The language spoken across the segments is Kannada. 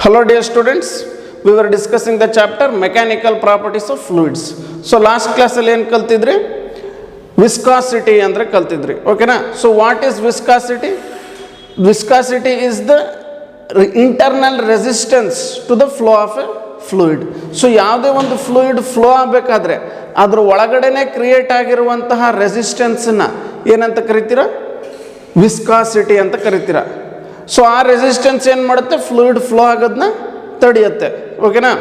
Hello dear students, we were discussing the chapter mechanical properties of fluids. So last class ಅಲ್ಲಿ ಏನು ಕಲ್ತಿದ್ರಿ? Viscosity ಅಂದ್ರೆ ಕಲ್ತಿದ್ರಿ. ಓಕೆನಾ? So what is viscosity? Viscosity is the internal resistance to the flow of a fluid. So ಯಾವುದೇ ಒಂದು fluid flow ಆಗಬೇಕಾದ್ರೆ ಅದರ ಒಳಗಡೆನೆ ಕ್ರಿಯೇಟ್ ಆಗಿರುವಂತಹ ರೆಸಿಸ್ಟೆನ್ಸ್ ನ ಏನಂತ ಕರೀತೀರಾ? ವಿಸ್ಕಾಸಿಟಿ ಅಂತ ಕರೀತೀರಾ. ಸೊ ಆ ರೆಸಿಸ್ಟೆನ್ಸ್ ಏನು ಮಾಡುತ್ತೆ? ಫ್ಲೂಯಿಡ್ ಫ್ಲೋ ಆಗೋದನ್ನ ತಡೆಯುತ್ತೆ. ಓಕೆನಾ?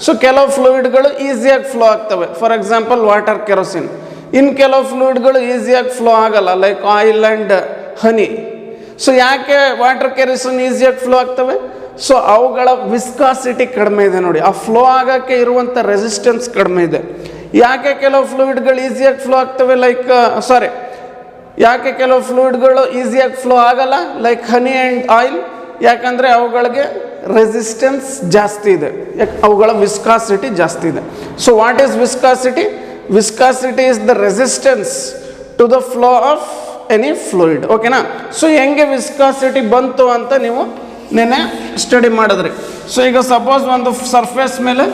ಸೊ ಕೆಲವು ಫ್ಲೂಯಿಡ್ಗಳು ಈಸಿಯಾಗಿ ಫ್ಲೋ ಆಗ್ತವೆ. For example water, kerosene. ಇನ್ನು ಕೆಲವು ಫ್ಲೂಯಿಡ್ಗಳು ಈಸಿಯಾಗಿ ಫ್ಲೋ ಆಗಲ್ಲ, like oil and honey. So ಯಾಕೆ ವಾಟರ್, ಕೆರೋಸಿನ್ ಈಸಿಯಾಗಿ ಫ್ಲೋ ಆಗ್ತವೆ? ಸೊ ಅವುಗಳ ವಿಸ್ಕಾಸಿಟಿ ಕಡಿಮೆ ಇದೆ ನೋಡಿ, ಆ ಫ್ಲೋ ಆಗೋಕ್ಕೆ ಇರುವಂಥ ರೆಸಿಸ್ಟೆನ್ಸ್ ಕಡಿಮೆ ಇದೆ. ಯಾಕೆ ಕೆಲವು ಫ್ಲೂಯಿಡ್ಗಳು ಈಸಿಯಾಗಿ ಫ್ಲೋ ಆಗ್ತವೆ, ಯಾಕೆ ಕೆಲವು ಫ್ಲೂಯಿಡ್ಗಳು ಈಸಿಯಾಗಿ ಫ್ಲೋ ಆಗಲ್ಲ, ಲೈಕ್ ಹನಿ ಆ್ಯಂಡ್ ಆಯಿಲ್? ಯಾಕಂದರೆ ಅವುಗಳಿಗೆ ರೆಸಿಸ್ಟೆನ್ಸ್ ಜಾಸ್ತಿ ಇದೆ, ಅವುಗಳ ವಿಸ್ಕಾಸಿಟಿ ಜಾಸ್ತಿ ಇದೆ. So what is viscosity? Viscosity is the resistance to the flow of any fluid. ಓಕೆನಾ? ಸೊ ಹೆಂಗೆ ವಿಸ್ಕಾಸಿಟಿ ಬಂತು ಅಂತ ನೀವು ನೆನ್ನೆ ಸ್ಟಡಿ ಮಾಡಿದ್ರಿ. ಸೊ ಈಗ ಸಪೋಸ್ ಒಂದು ಸರ್ಫೇಸ್ ಮೇಲೆ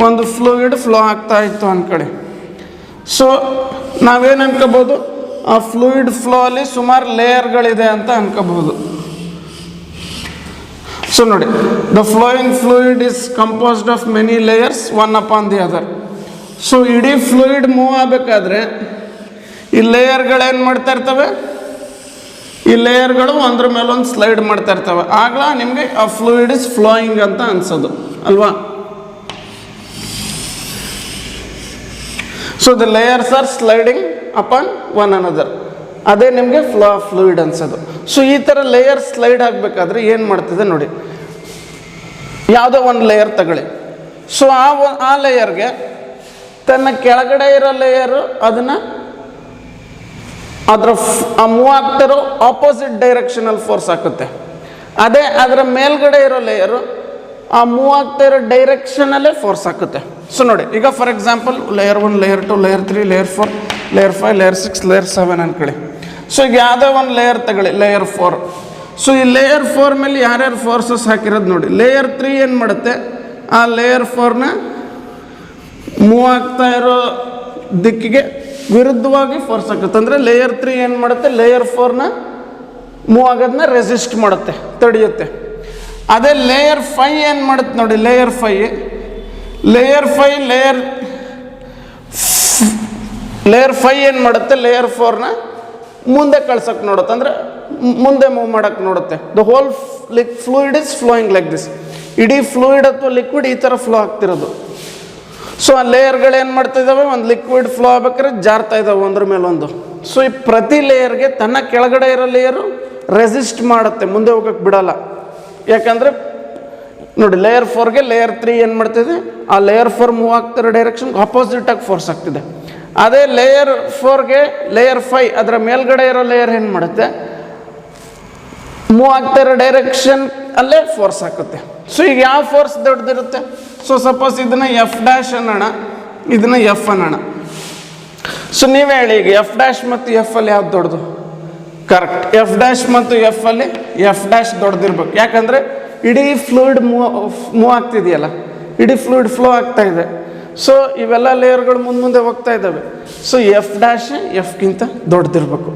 ಒಂದು ಫ್ಲೂಯಿಡ್ ಫ್ಲೋ ಆಗ್ತಾ ಇತ್ತು ಅಂದ್ಕೊಳ್ಳಿ. ಸೊ ನಾವೇನು ಅನ್ಕೋಬೋದು? ಆ ಫ್ಲೂಯಿಡ್ ಫ್ಲೋ ಅಲ್ಲಿ ಸುಮಾರು ಲೇಯರ್ಗಳಿದೆ ಅಂತ ಅನ್ಕೋಬಹುದು. ಸೊ ನೋಡಿ, the flowing fluid is composed of many layers one upon the other. So ಇಡೀ ಫ್ಲೂಯಿಡ್ ಮೂವ್ ಆಗಬೇಕಾದ್ರೆ ಈ ಲೇಯರ್ಗಳೇನು ಮಾಡ್ತಾ ಇರ್ತವೆ? ಈ ಲೇಯರ್ಗಳು ಒಂದ್ರ ಮೇಲೊಂದು ಸ್ಲೈಡ್ ಮಾಡ್ತಾ ಇರ್ತವೆ. ಆಗ ನಿಮಗೆ ಆ ಫ್ಲೂಯಿಡ್ ಇಸ್ ಫ್ಲೋಯಿಂಗ್ ಅಂತ ಅನ್ಸೋದು ಅಲ್ವಾ? So the layers R sliding upon one another. ಅದೇ ನಿಮಗೆ ಫ್ಲೋ ಆಫ್ ಫ್ಲೂಯಿಡ್ ಅನ್ಸೋದು. ಸೊ ಈ ಥರ ಲೇಯರ್ ಸ್ಲೈಡ್ ಆಗಬೇಕಾದ್ರೆ ಏನು ಮಾಡ್ತಿದೆ ನೋಡಿ, ಯಾವುದೋ ಒಂದು ಲೇಯರ್ ತಗೊಳ್ಳಿ. ಸೊ ಆ ಲೇಯರ್ಗೆ ತನ್ನ ಕೆಳಗಡೆ ಇರೋ ಲೇಯರು ಅದನ್ನು ಆ ಮೂವ್ ಆಗ್ತಿರೋ ಆಪೋಸಿಟ್ ಡೈರೆಕ್ಷನಲ್ಲಿ ಫೋರ್ಸ್ ಹಾಕುತ್ತೆ. ಅದೇ ಅದರ ಮೇಲ್ಗಡೆ ಇರೋ ಲೇಯರು ಆ ಮೂವ್ ಆಗ್ತಾ ಇರೋ ಡೈರೆಕ್ಷನಲ್ಲೇ ಫೋರ್ಸ್ ಹಾಕುತ್ತೆ. ಸೊ ನೋಡಿ, ಈಗ for example layer 1, layer 2, layer 3, layer 4, layer 5, layer 6, layer 7 ಅನ್ಕೊಳ್ಳಿ. ಸೊ ಈಗ ಯಾವುದೋ ಒಂದು ಲೇಯರ್ ತಗೊಳ್ಳಿ, ಲೇಯರ್ 4. ಸೊ ಈ ಲೇಯರ್ 4 ಮೇಲೆ ಯಾರ್ಯಾರು ಫೋರ್ಸಸ್ ಹಾಕಿರೋದು ನೋಡಿ. ಲೇಯರ್ 3 ಏನು ಮಾಡುತ್ತೆ? ಆ ಲೇಯರ್ 4ನ ಮೂವ್ ಆಗ್ತಾ ಇರೋ ದಿಕ್ಕಿಗೆ ವಿರುದ್ಧವಾಗಿ ಫೋರ್ಸ್ ಹಾಕುತ್ತೆ. ಅಂದರೆ ಲೇಯರ್ 3 ಏನು ಮಾಡುತ್ತೆ? ಲೇಯರ್ 4ನ ಮೂವ್ ಆಗೋದನ್ನ ರೆಸಿಸ್ಟ್ ಮಾಡುತ್ತೆ, ತಡೆಯುತ್ತೆ. ಅದೇ ಲೇಯರ್ 5 ಏನು ಮಾಡುತ್ತೆ ನೋಡಿ, ಲೇಯರ್ 5 ಏನು ಮಾಡುತ್ತೆ? ಲೇಯರ್ 4ನ ಮುಂದೆ ಕಳ್ಸೋಕ್ಕೆ ನೋಡುತ್ತೆ, ಅಂದರೆ ಮುಂದೆ ಮೂವ್ ಮಾಡೋಕ್ಕೆ ನೋಡುತ್ತೆ. The whole fluid is flowing like this. ಇಡೀ ಫ್ಲೂಯಿಡ್ ಅಥವಾ ಲಿಕ್ವಿಡ್ ಈ ಥರ ಫ್ಲೋ ಆಗ್ತಿರೋದು. ಸೊ ಆ ಲೇಯರ್ಗಳು ಏನು ಮಾಡ್ತಾ ಇದ್ದಾವೆ? ಒಂದು ಲಿಕ್ವಿಡ್ ಫ್ಲೋ ಆಗ್ಬೇಕಾದ್ರೆ ಜಾರ್ತಾ ಇದ್ದಾವೆ ಒಂದ್ರ ಮೇಲೊಂದು. ಸೊ ಈ ಪ್ರತಿ ಲೇಯರ್ಗೆ ತನ್ನ ಕೆಳಗಡೆ ಇರೋ ಲೇಯರು ರೆಸಿಸ್ಟ್ ಮಾಡುತ್ತೆ, ಮುಂದೆ ಹೋಗೋಕ್ಕೆ ಬಿಡಲ್ಲ. ಯಾಕಂದರೆ ನೋಡಿ, ಲೇಯರ್ 4ಗೆ ಲೇಯರ್ 3 ಏನು ಮಾಡ್ತಿದೆ? ಆ ಲೇಯರ್ 4 ಮೂವ್ ಆಗ್ತಿರೋ ಡೈರೆಕ್ಷನ್ ಆಪೋಸಿಟಾಗಿ ಫೋರ್ಸ್ ಆಗ್ತಿದೆ. ಅದೇ ಲೇಯರ್ 4ಗೆ ಲೇಯರ್ 5 ಅದರ ಮೇಲ್ಗಡೆ ಇರೋ ಲೇಯರ್ ಏನು ಮಾಡುತ್ತೆ? ಮೂವ್ ಆಗ್ತಾ ಇರೋ ಡೈರೆಕ್ಷನ್ ಅಲ್ಲೇ ಫೋರ್ಸ್ ಹಾಕುತ್ತೆ. ಸೊ ಈಗ ಯಾವ ಫೋರ್ಸ್ ದೊಡ್ಡದಿರುತ್ತೆ? ಸೊ ಸಪೋಸ್ ಇದನ್ನು F' ಅನ್ನೋಣ, ಇದನ್ನು F ಅನ್ನೋಣ. ಸೊ ನೀವೇ ಹೇಳಿ, ಈಗ F' ಮತ್ತು F ಅಲ್ಲಿ ಯಾವ್ದು ದೊಡ್ಡದು? ಕರೆಕ್ಟ್, F' ಮತ್ತು F ಅಲ್ಲಿ F' ದೊಡ್ಡದಿರ್ಬೇಕು. ಯಾಕಂದರೆ ಇಡೀ ಫ್ಲೂಯಿಡ್ ಮೂವ್ ಆಗ್ತಿದೆಯಲ್ಲ, ಇಡೀ ಫ್ಲೂಯಿಡ್ ಫ್ಲೋ ಆಗ್ತಾ ಇದೆ. ಸೊ ಇವೆಲ್ಲ ಲೇಯರ್ಗಳು ಮುಂದೆ ಹೋಗ್ತಾ ಇದ್ದಾವೆ. ಸೊ F' Fಗಿಂತ ದೊಡ್ಡದಿರಬೇಕು.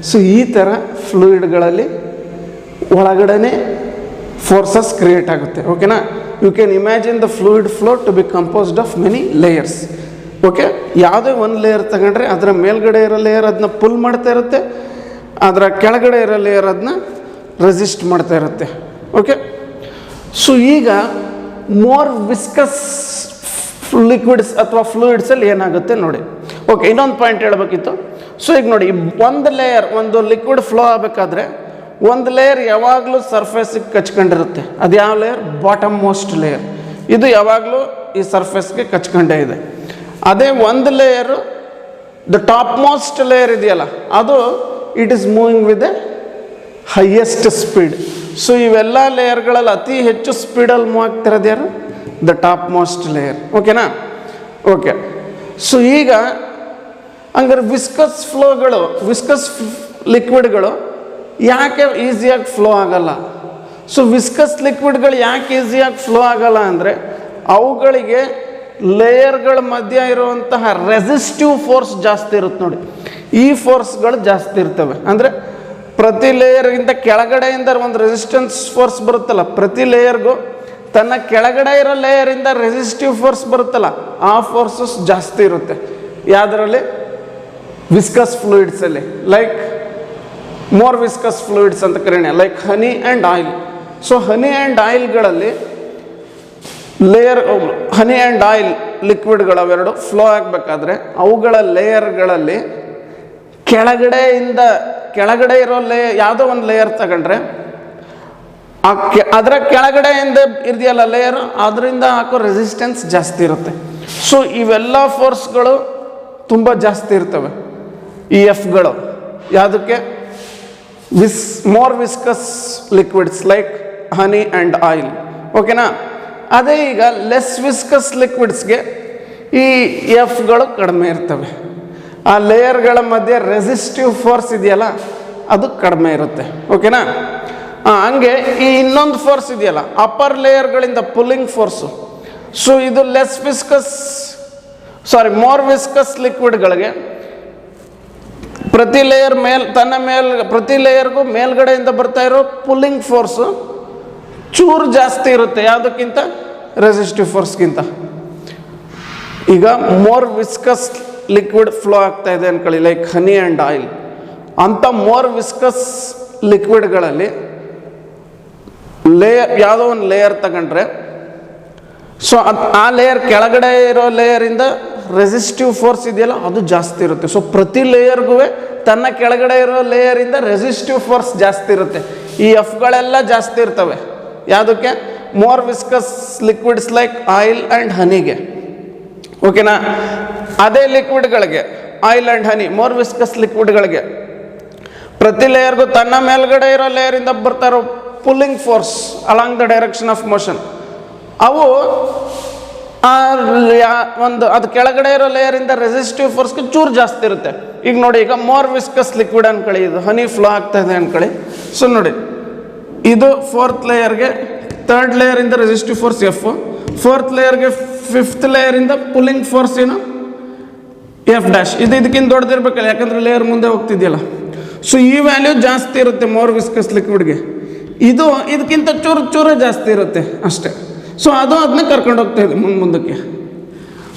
ಸೊ ಈ ಥರ ಫ್ಲೂಯಿಡ್ಗಳಲ್ಲಿ ಒಳಗಡೆ ಫೋರ್ಸಸ್ ಕ್ರಿಯೇಟ್ ಆಗುತ್ತೆ. ಓಕೆನಾ? You can imagine the fluid flow to be composed of many layers. Okay, ಯಾವುದೇ ಒಂದು ಲೇಯರ್ ತಗೊಂಡ್ರೆ ಅದರ ಮೇಲ್ಗಡೆ ಇರೋ ಲೇಯರ್ ಅದನ್ನ ಪುಲ್ ಮಾಡ್ತಾ ಇರುತ್ತೆ, ಅದರ ಕೆಳಗಡೆ ಇರೋ ಲೇಯರ್ ಅದನ್ನ ರೆಸಿಸ್ಟ್ ಮಾಡ್ತಾ ಇರುತ್ತೆ. ಓಕೆ, ಸೊ ಈಗ ಮೋರ್ ವಿಸ್ಕಸ್ ಲಿಕ್ವಿಡ್ಸ್ ಅಥವಾ ಫ್ಲೂಯಿಡ್ಸಲ್ಲಿ ಏನಾಗುತ್ತೆ ನೋಡಿ. ಓಕೆ, ಇನ್ನೊಂದು ಪಾಯಿಂಟ್ ಹೇಳಬೇಕಿತ್ತು. ಸೊ ಈಗ ನೋಡಿ, ಒಂದು ಲೇಯರ್, ಒಂದು ಲಿಕ್ವಿಡ್ ಫ್ಲೋ ಆಗಬೇಕಾದ್ರೆ ಒಂದು ಲೇಯರ್ ಯಾವಾಗಲೂ ಸರ್ಫೇಸಿಗೆ ಕಚ್ಕೊಂಡಿರುತ್ತೆ. ಅದು ಯಾವ ಲೇಯರ್? Bottom most layer. ಇದು ಯಾವಾಗಲೂ ಈ ಸರ್ಫೇಸ್ಗೆ ಕಚ್ಕೊಂಡೇ ಇದೆ. ಅದೇ ಒಂದು layer, the top most layer ಇದೆಯಲ್ಲ, ಅದು it is moving with A highest speed. So ಇವೆಲ್ಲ ಲೇಯರ್ಗಳಲ್ಲಿ ಅತಿ ಹೆಚ್ಚು ಸ್ಪೀಡಲ್ಲಿ ಮೂವ್ ಆಗ್ತಿರೋದು ಯಾರು? The top most layer. ಓಕೆನಾ? ಓಕೆ, ಸೊ ಈಗ ಹಂಗಾರೆ ವಿಸ್ಕಸ್ ಲಿಕ್ವಿಡ್ಗಳು ಯಾಕೆ ಈಸಿಯಾಗಿ ಫ್ಲೋ ಆಗಲ್ಲ? ಸೊ ವಿಸ್ಕಸ್ ಲಿಕ್ವಿಡ್ಗಳು ಯಾಕೆ ಈಸಿಯಾಗಿ ಫ್ಲೋ ಆಗಲ್ಲ ಅಂದರೆ ಅವುಗಳಿಗೆ ಲೇಯರ್ಗಳ ಮಧ್ಯ ಇರುವಂತಹ ರೆಸಿಸ್ಟಿವ್ ಫೋರ್ಸ್ ಜಾಸ್ತಿ ಇರುತ್ತೆ ನೋಡಿ. ಈ ಫೋರ್ಸ್ಗಳು ಜಾಸ್ತಿ ಇರ್ತವೆ. ಅಂದರೆ ಪ್ರತಿ ಲೇಯರ್ಗಿಂತ ಕೆಳಗಡೆಯಿಂದ ಒಂದು ರೆಸಿಸ್ಟೆನ್ಸ್ ಫೋರ್ಸ್ ಬರುತ್ತಲ್ಲ, ಪ್ರತಿ ಲೇಯರ್ಗೂ ತನ್ನ ಕೆಳಗಡೆ ಇರೋ ಲೇಯರಿಂದ ರೆಸಿಸ್ಟಿವ್ ಫೋರ್ಸ್ ಬರುತ್ತಲ್ಲ, ಆ ಫೋರ್ಸಸ್ ಜಾಸ್ತಿ ಇರುತ್ತೆ. ಯಾವುದರಲ್ಲಿ? ವಿಸ್ಕಸ್ ಫ್ಲೂಯಿಡ್ಸಲ್ಲಿ. ಲೈಕ್ ಮೋರ್ ವಿಸ್ಕಸ್ ಫ್ಲೂಯಿಡ್ಸ್ ಅಂತ ಕರೀಣ, like honey and oil. So honey and ಆಯಿಲ್ಗಳಲ್ಲಿ ಲೇಯರ್, ಹನಿ ಆ್ಯಂಡ್ ಆಯಿಲ್ ಲಿಕ್ವಿಡ್ಗಳು ಅವೆರಡು ಫ್ಲೋ ಆಗಬೇಕಾದ್ರೆ ಅವುಗಳ ಲೇಯರ್ಗಳಲ್ಲಿ ಕೆಳಗಡೆ ಇರೋ ಯಾವುದೋ ಒಂದು ಲೇಯರ್ ತಗೊಂಡ್ರೆ ಅದರ ಕೆಳಗಡೆಯಿಂದ ಇದೆಯಲ್ಲ ಲೇಯರ್, ಅದರಿಂದ ಹಾಕೋ ರೆಸಿಸ್ಟೆನ್ಸ್ ಜಾಸ್ತಿ ಇರುತ್ತೆ. ಸೊ ಇವೆಲ್ಲ ಫೋರ್ಸ್ಗಳು ತುಂಬ ಜಾಸ್ತಿ ಇರ್ತವೆ. ಈ ಎಫ್ಗಳು ಯಾವುದಕ್ಕೆ? More viscous liquids like honey and oil. ಓಕೆನಾ? ಅದೇ ಈಗ ಲೆಸ್ ವಿಸ್ಕಸ್ ಲಿಕ್ವಿಡ್ಸ್ಗೆ ಈ ಎಫ್ಗಳು ಕಡಿಮೆ ಇರ್ತವೆ. ಆ ಲೇಯರ್ಗಳ ಮಧ್ಯೆ ರೆಸಿಸ್ಟಿವ್ ಫೋರ್ಸ್ ಇದೆಯಲ್ಲ ಅದು ಕಡಿಮೆ ಇರುತ್ತೆ. ಓಕೆನಾ? ಹಂಗೆ ಈ ಇನ್ನೊಂದು ಫೋರ್ಸ್ ಇದೆಯಲ್ಲ ಅಪ್ಪರ್ ಲೇಯರ್ಗಳಿಂದ ಪುಲ್ಲಿಂಗ್ ಫೋರ್ಸು. ಸೊ ಇದು ಮೋರ್ ವಿಸ್ಕಸ್ ಲಿಕ್ವಿಡ್ಗಳಿಗೆ ಪ್ರತಿ ಲೇಯರ್ಗೂ ಮೇಲ್ಗಡೆಯಿಂದ ಬರ್ತಾ ಇರೋ ಪುಲ್ಲಿಂಗ್ ಫೋರ್ಸು ಚೂರು ಜಾಸ್ತಿ ಇರುತ್ತೆ ಯಾವುದಕ್ಕಿಂತ? ರೆಸಿಸ್ಟಿವ್ ಫೋರ್ಸ್ಗಿಂತ. ಈಗ ಮೋರ್ ವಿಸ್ಕಸ್ ಲಿಕ್ವಿಡ್ ಫ್ಲೋ ಆಗ್ತಾ ಇದೆ ಅನ್ಕೊಳ್ಳಿ, ಲೈಕ್ ಹನಿ ಆ್ಯಂಡ್ ಆಯಿಲ್. ಅಂಥ ಮೋರ್ ವಿಸ್ಕಸ್ ಲಿಕ್ವಿಡ್ಗಳಲ್ಲಿ ಯಾವುದೋ ಒಂದು ಲೇಯರ್ ತಗೊಂಡ್ರೆ ಸೊ ಆ ಲೇಯರ್ ಕೆಳಗಡೆ ಇರೋ ಲೇಯರಿಂದ ರೆಸಿಸ್ಟಿವ್ ಫೋರ್ಸ್ ಇದೆಯಲ್ಲ ಅದು ಜಾಸ್ತಿ ಇರುತ್ತೆ. ಸೊ ಪ್ರತಿ ಲೇಯರ್ಗೂ ತನ್ನ ಕೆಳಗಡೆ ಇರೋ ಲೇಯರಿಂದ ರೆಸಿಸ್ಟಿವ್ ಫೋರ್ಸ್ ಜಾಸ್ತಿ ಇರುತ್ತೆ. ಈ ಎಫ್ಗಳೆಲ್ಲ ಜಾಸ್ತಿ ಇರ್ತವೆ. ಯಾವುದಕ್ಕೆ? More viscous liquids like oil and ಹನಿಗೆ. ಓಕೆನಾ? ಅದೇ ಲಿಕ್ವಿಡ್ಗಳಿಗೆ, oil and honey, more viscous ಲಿಕ್ವಿಡ್ಗಳಿಗೆ ಪ್ರತಿ ಲೇಯರ್ಗೂ ತನ್ನ ಮೇಲ್ಗಡೆ ಇರೋ ಲೇಯರಿಂದ ಬರ್ತಾ ಇರೋ pulling force along the direction of motion ಅವು ಅದು ಕೆಳಗಡೆ ಇರೋ ಲೇಯರಿಂದ ರೆಸಿಸ್ಟಿವ್ ಫೋರ್ಸ್ಗೆ ಚೂರು ಜಾಸ್ತಿ ಇರುತ್ತೆ. ಈಗ ನೋಡಿ, ಈಗ ಮೋರ್ ವಿಸ್ಕಸ್ ಲಿಕ್ವಿಡ್ ಅನ್ಕೊಳ್ಳಿ, ಇದು ಹನಿ ಫ್ಲೋ ಆಗ್ತಾ ಇದೆ ಅನ್ಕೊಳ್ಳಿ. ಸೊ ನೋಡಿ, ಇದು 4th ಲೇಯರ್ಗೆ 3rd ಲೇಯರಿಂದ ರೆಸಿಸ್ಟಿವ್ ಫೋರ್ಸ್ ಎಫ್, 4th ಲೇಯರ್ಗೆ 5th ಲೇಯರಿಂದ ಪುಲ್ಲಿಂಗ್ ಫೋರ್ಸ್ ಏನು? F dash. ಇದಕ್ಕಿಂತ ದೊಡ್ಡದಿರ್ಬೇಕಲ್ಲ, ಯಾಕಂದರೆ ಲೇಯರ್ ಮುಂದೆ ಹೋಗ್ತಿದೆಯಲ್ಲ. ಸೊ ಈ ವ್ಯಾಲ್ಯೂ ಜಾಸ್ತಿ ಇರುತ್ತೆ ಮೋರ್ ವಿಸ್ಕಸ್ ಲಿಕ್ವಿಡ್ಗೆ. ಇದಕ್ಕಿಂತ ಚೂರೇ ಜಾಸ್ತಿ ಇರುತ್ತೆ ಅಷ್ಟೇ. ಸೊ ಅದನ್ನ ಕರ್ಕೊಂಡು ಹೋಗ್ತಾ ಇದೆ ಮುಂದಕ್ಕೆ.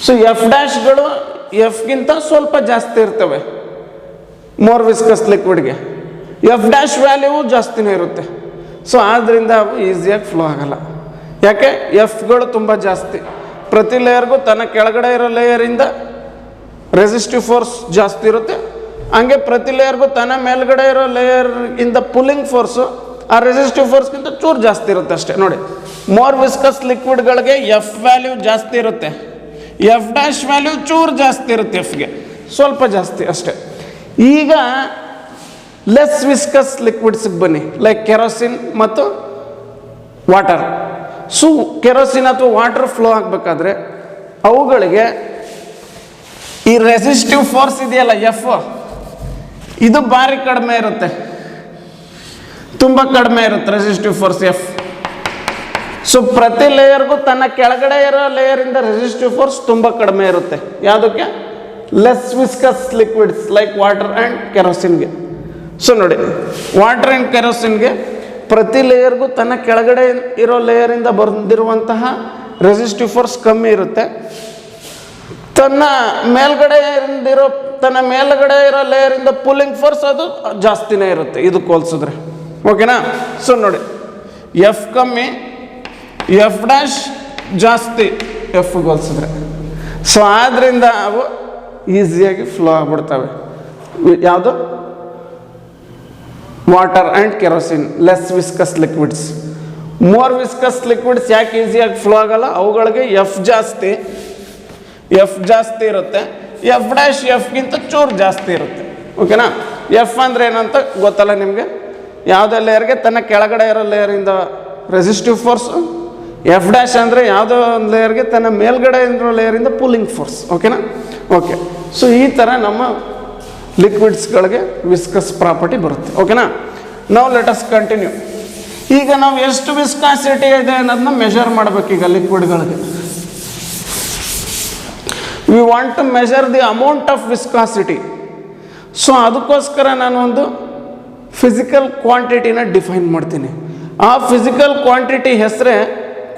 ಸೊ ಎಫ್ ಡ್ಯಾಶ್ಗಳು ಎಫ್ಗಿಂತ ಸ್ವಲ್ಪ ಜಾಸ್ತಿ ಇರ್ತವೆ ಮೋರ್ ವಿಸ್ಕಸ್ ಲಿಕ್ವಿಡ್ಗೆ. ಎಫ್ ಡ್ಯಾಶ್ ವ್ಯಾಲ್ಯೂ ಜಾಸ್ತಿನೇ ಇರುತ್ತೆ. ಸೊ ಆದ್ದರಿಂದ ಅವು ಈಸಿಯಾಗಿ ಫ್ಲೋ ಆಗಲ್ಲ. ಯಾಕೆ? ಎಫ್ಗಳು ತುಂಬ ಜಾಸ್ತಿ. ಪ್ರತಿ ಲೇಯರ್ಗೂ ತನ್ನ ಕೆಳಗಡೆ ಇರೋ ಲೇಯರಿಂದ ರೆಸಿಸ್ಟಿವ್ ಫೋರ್ಸ್ ಜಾಸ್ತಿ ಇರುತ್ತೆ. ಹಂಗೆ ಪ್ರತಿ ಲೇಯರ್ಗೂ ತನ್ನ ಮೇಲ್ಗಡೆ ಇರೋ ಲೇಯರ್ಗಿಂತ ಪುಲ್ಲಿಂಗ್ ಫೋರ್ಸು ಆ ರೆಸಿಸ್ಟಿವ್ ಫೋರ್ಸ್ಗಿಂತ ಚೂರು ಜಾಸ್ತಿ ಇರುತ್ತೆ ಅಷ್ಟೇ. ನೋಡಿ, ಮೋರ್ ವಿಸ್ಕಸ್ ಲಿಕ್ವಿಡ್ಗಳಿಗೆ ಎಫ್ ವ್ಯಾಲ್ಯೂ ಜಾಸ್ತಿ ಇರುತ್ತೆ, ಎಫ್ ಡ್ಯಾಶ್ ವ್ಯಾಲ್ಯೂ ಚೂರು ಜಾಸ್ತಿ ಇರುತ್ತೆ, ಎಫ್ಗೆ ಸ್ವಲ್ಪ ಜಾಸ್ತಿ ಅಷ್ಟೇ. ಈಗ ಲೆಸ್ ವಿಸ್ಕಸ್ ಲಿಕ್ವಿಡ್ಸ್ಗೆ ಬನ್ನಿ, ಲೈಕ್ ಕೆರೋಸಿನ್ ಮತ್ತು ವಾಟರ್. ಸೊ ಕೆರೋಸಿನ್ ಅಥವಾ ವಾಟರ್ ಫ್ಲೋ ಆಗಬೇಕಾದ್ರೆ ಅವುಗಳಿಗೆ ಈ ರೆಸಿಸ್ಟಿವ್ ಫೋರ್ಸ್ ಇದೆಯಲ್ಲ ಎಫ್, ಇದು ಭಾರಿ ಕಡಿಮೆ ಇರುತ್ತೆ, ತುಂಬ ಕಡಿಮೆ ಇರುತ್ತೆ ರೆಸಿಸ್ಟಿವ್ ಫೋರ್ಸ್ ಎಫ್. ಸೊ ಪ್ರತಿ ಲೇಯರ್ಗೂ ತನ್ನ ಕೆಳಗಡೆ ಇರೋ ಲೇಯರಿಂದ ರೆಸಿಸ್ಟಿವ್ ಫೋರ್ಸ್ ತುಂಬ ಕಡಿಮೆ ಇರುತ್ತೆ. ಯಾವುದಕ್ಕೆ? Less viscous liquids like water and ಕೆರೋಸಿನ್ಗೆ. ಸೊ ನೋಡಿ, ವಾಟರ್ ಆ್ಯಂಡ್ ಕೆರೋಸಿನ್ಗೆ ಪ್ರತಿ ಲೇಯರ್ಗೂ ತನ್ನ ಕೆಳಗಡೆ ಇರೋ ಲೇಯರಿಂದ ಬಂದಿರುವಂತಹ ರೆಸಿಸ್ಟಿವ್ ಫೋರ್ಸ್ ಕಮ್ಮಿ ಇರುತ್ತೆ. ತನ್ನ ಮೇಲ್ಗಡೆ ಇರೋ ಲೇಯರಿಂದ ಪುಲ್ಲಿಂಗ್ ಫೋರ್ಸ್ ಅದು ಜಾಸ್ತಿನೇ ಇರುತ್ತೆ ಇದಕ್ಕೆ ಹೋಲಿಸಿದ್ರೆ. ಓಕೆನಾ? ಸೊ ನೋಡಿ, ಎಫ್ ಕಮ್ಮಿ, ಎಫ್ ಡ್ಯಾಶ್ ಜಾಸ್ತಿ ಎಫ್ಗೆ ಹೋಲಿಸಿದ್ರೆ. ಸೊ ಆದ್ದರಿಂದ ಅವು ಈಸಿಯಾಗಿ ಫ್ಲೋ ಆಗ್ಬಿಡ್ತವೆ. ಯಾವುದು? Water and kerosene, less viscous liquids. More viscous liquids ಯಾಕೆ ಈಸಿಯಾಗಿ ಫ್ಲೋ ಆಗಲ್ಲ? ಅವುಗಳಿಗೆ ಎಫ್ ಜಾಸ್ತಿ ಇರುತ್ತೆ, ಎಫ್ ಡ್ಯಾಶ್ ಎಫ್ಗಿಂತ ಚೂರು ಜಾಸ್ತಿ ಇರುತ್ತೆ. ಓಕೆನಾ? ಎಫ್ ಅಂದರೆ ಏನಂತ ಗೊತ್ತಲ್ಲ ನಿಮಗೆ? ಯಾವುದೇ ಲೇಯರ್ಗೆ ತನ್ನ ಕೆಳಗಡೆ ಇರೋ ಲೇಯರಿಂದ ರೆಸಿಸ್ಟಿವ್ ಫೋರ್ಸು, ಎಫ್ ಡ್ಯಾಶ್ ಅಂದರೆ ಯಾವುದೋ ಒಂದು ಲೇಯರ್ಗೆ ತನ್ನ ಮೇಲ್ಗಡೆ ಇರೋ ಲೇಯರಿಂದ ಪುಲ್ಲಿಂಗ್ ಫೋರ್ಸ್. ಓಕೆನಾ? ಓಕೆ. ಸೊ ಈ ಥರ ನಮ್ಮ ಲಿಕ್ವಿಡ್ಸ್ಗಳಿಗೆ ವಿಸ್ಕಸ್ ಪ್ರಾಪರ್ಟಿ ಬರುತ್ತೆ. ಓಕೆನಾ? Now let us continue. ಈಗ ನಾವು ಎಷ್ಟು ವಿಸ್ಕಾಸಿಟಿ ಇದೆ ಅನ್ನೋದನ್ನ ಮೆಷರ್ ಮಾಡಬೇಕು. ಈಗ ಲಿಕ್ವಿಡ್ಗಳಿಗೆ we want to measure the amount of viscosity. So ಅದಕ್ಕೋಸ್ಕರ ನಾನು ಒಂದು ಫಿಸಿಕಲ್ ಕ್ವಾಂಟಿಟಿನ ಡಿಫೈನ್ ಮಾಡ್ತೀನಿ. ಆ ಫಿಸಿಕಲ್ ಕ್ವಾಂಟಿಟಿ ಹೆಸರೇ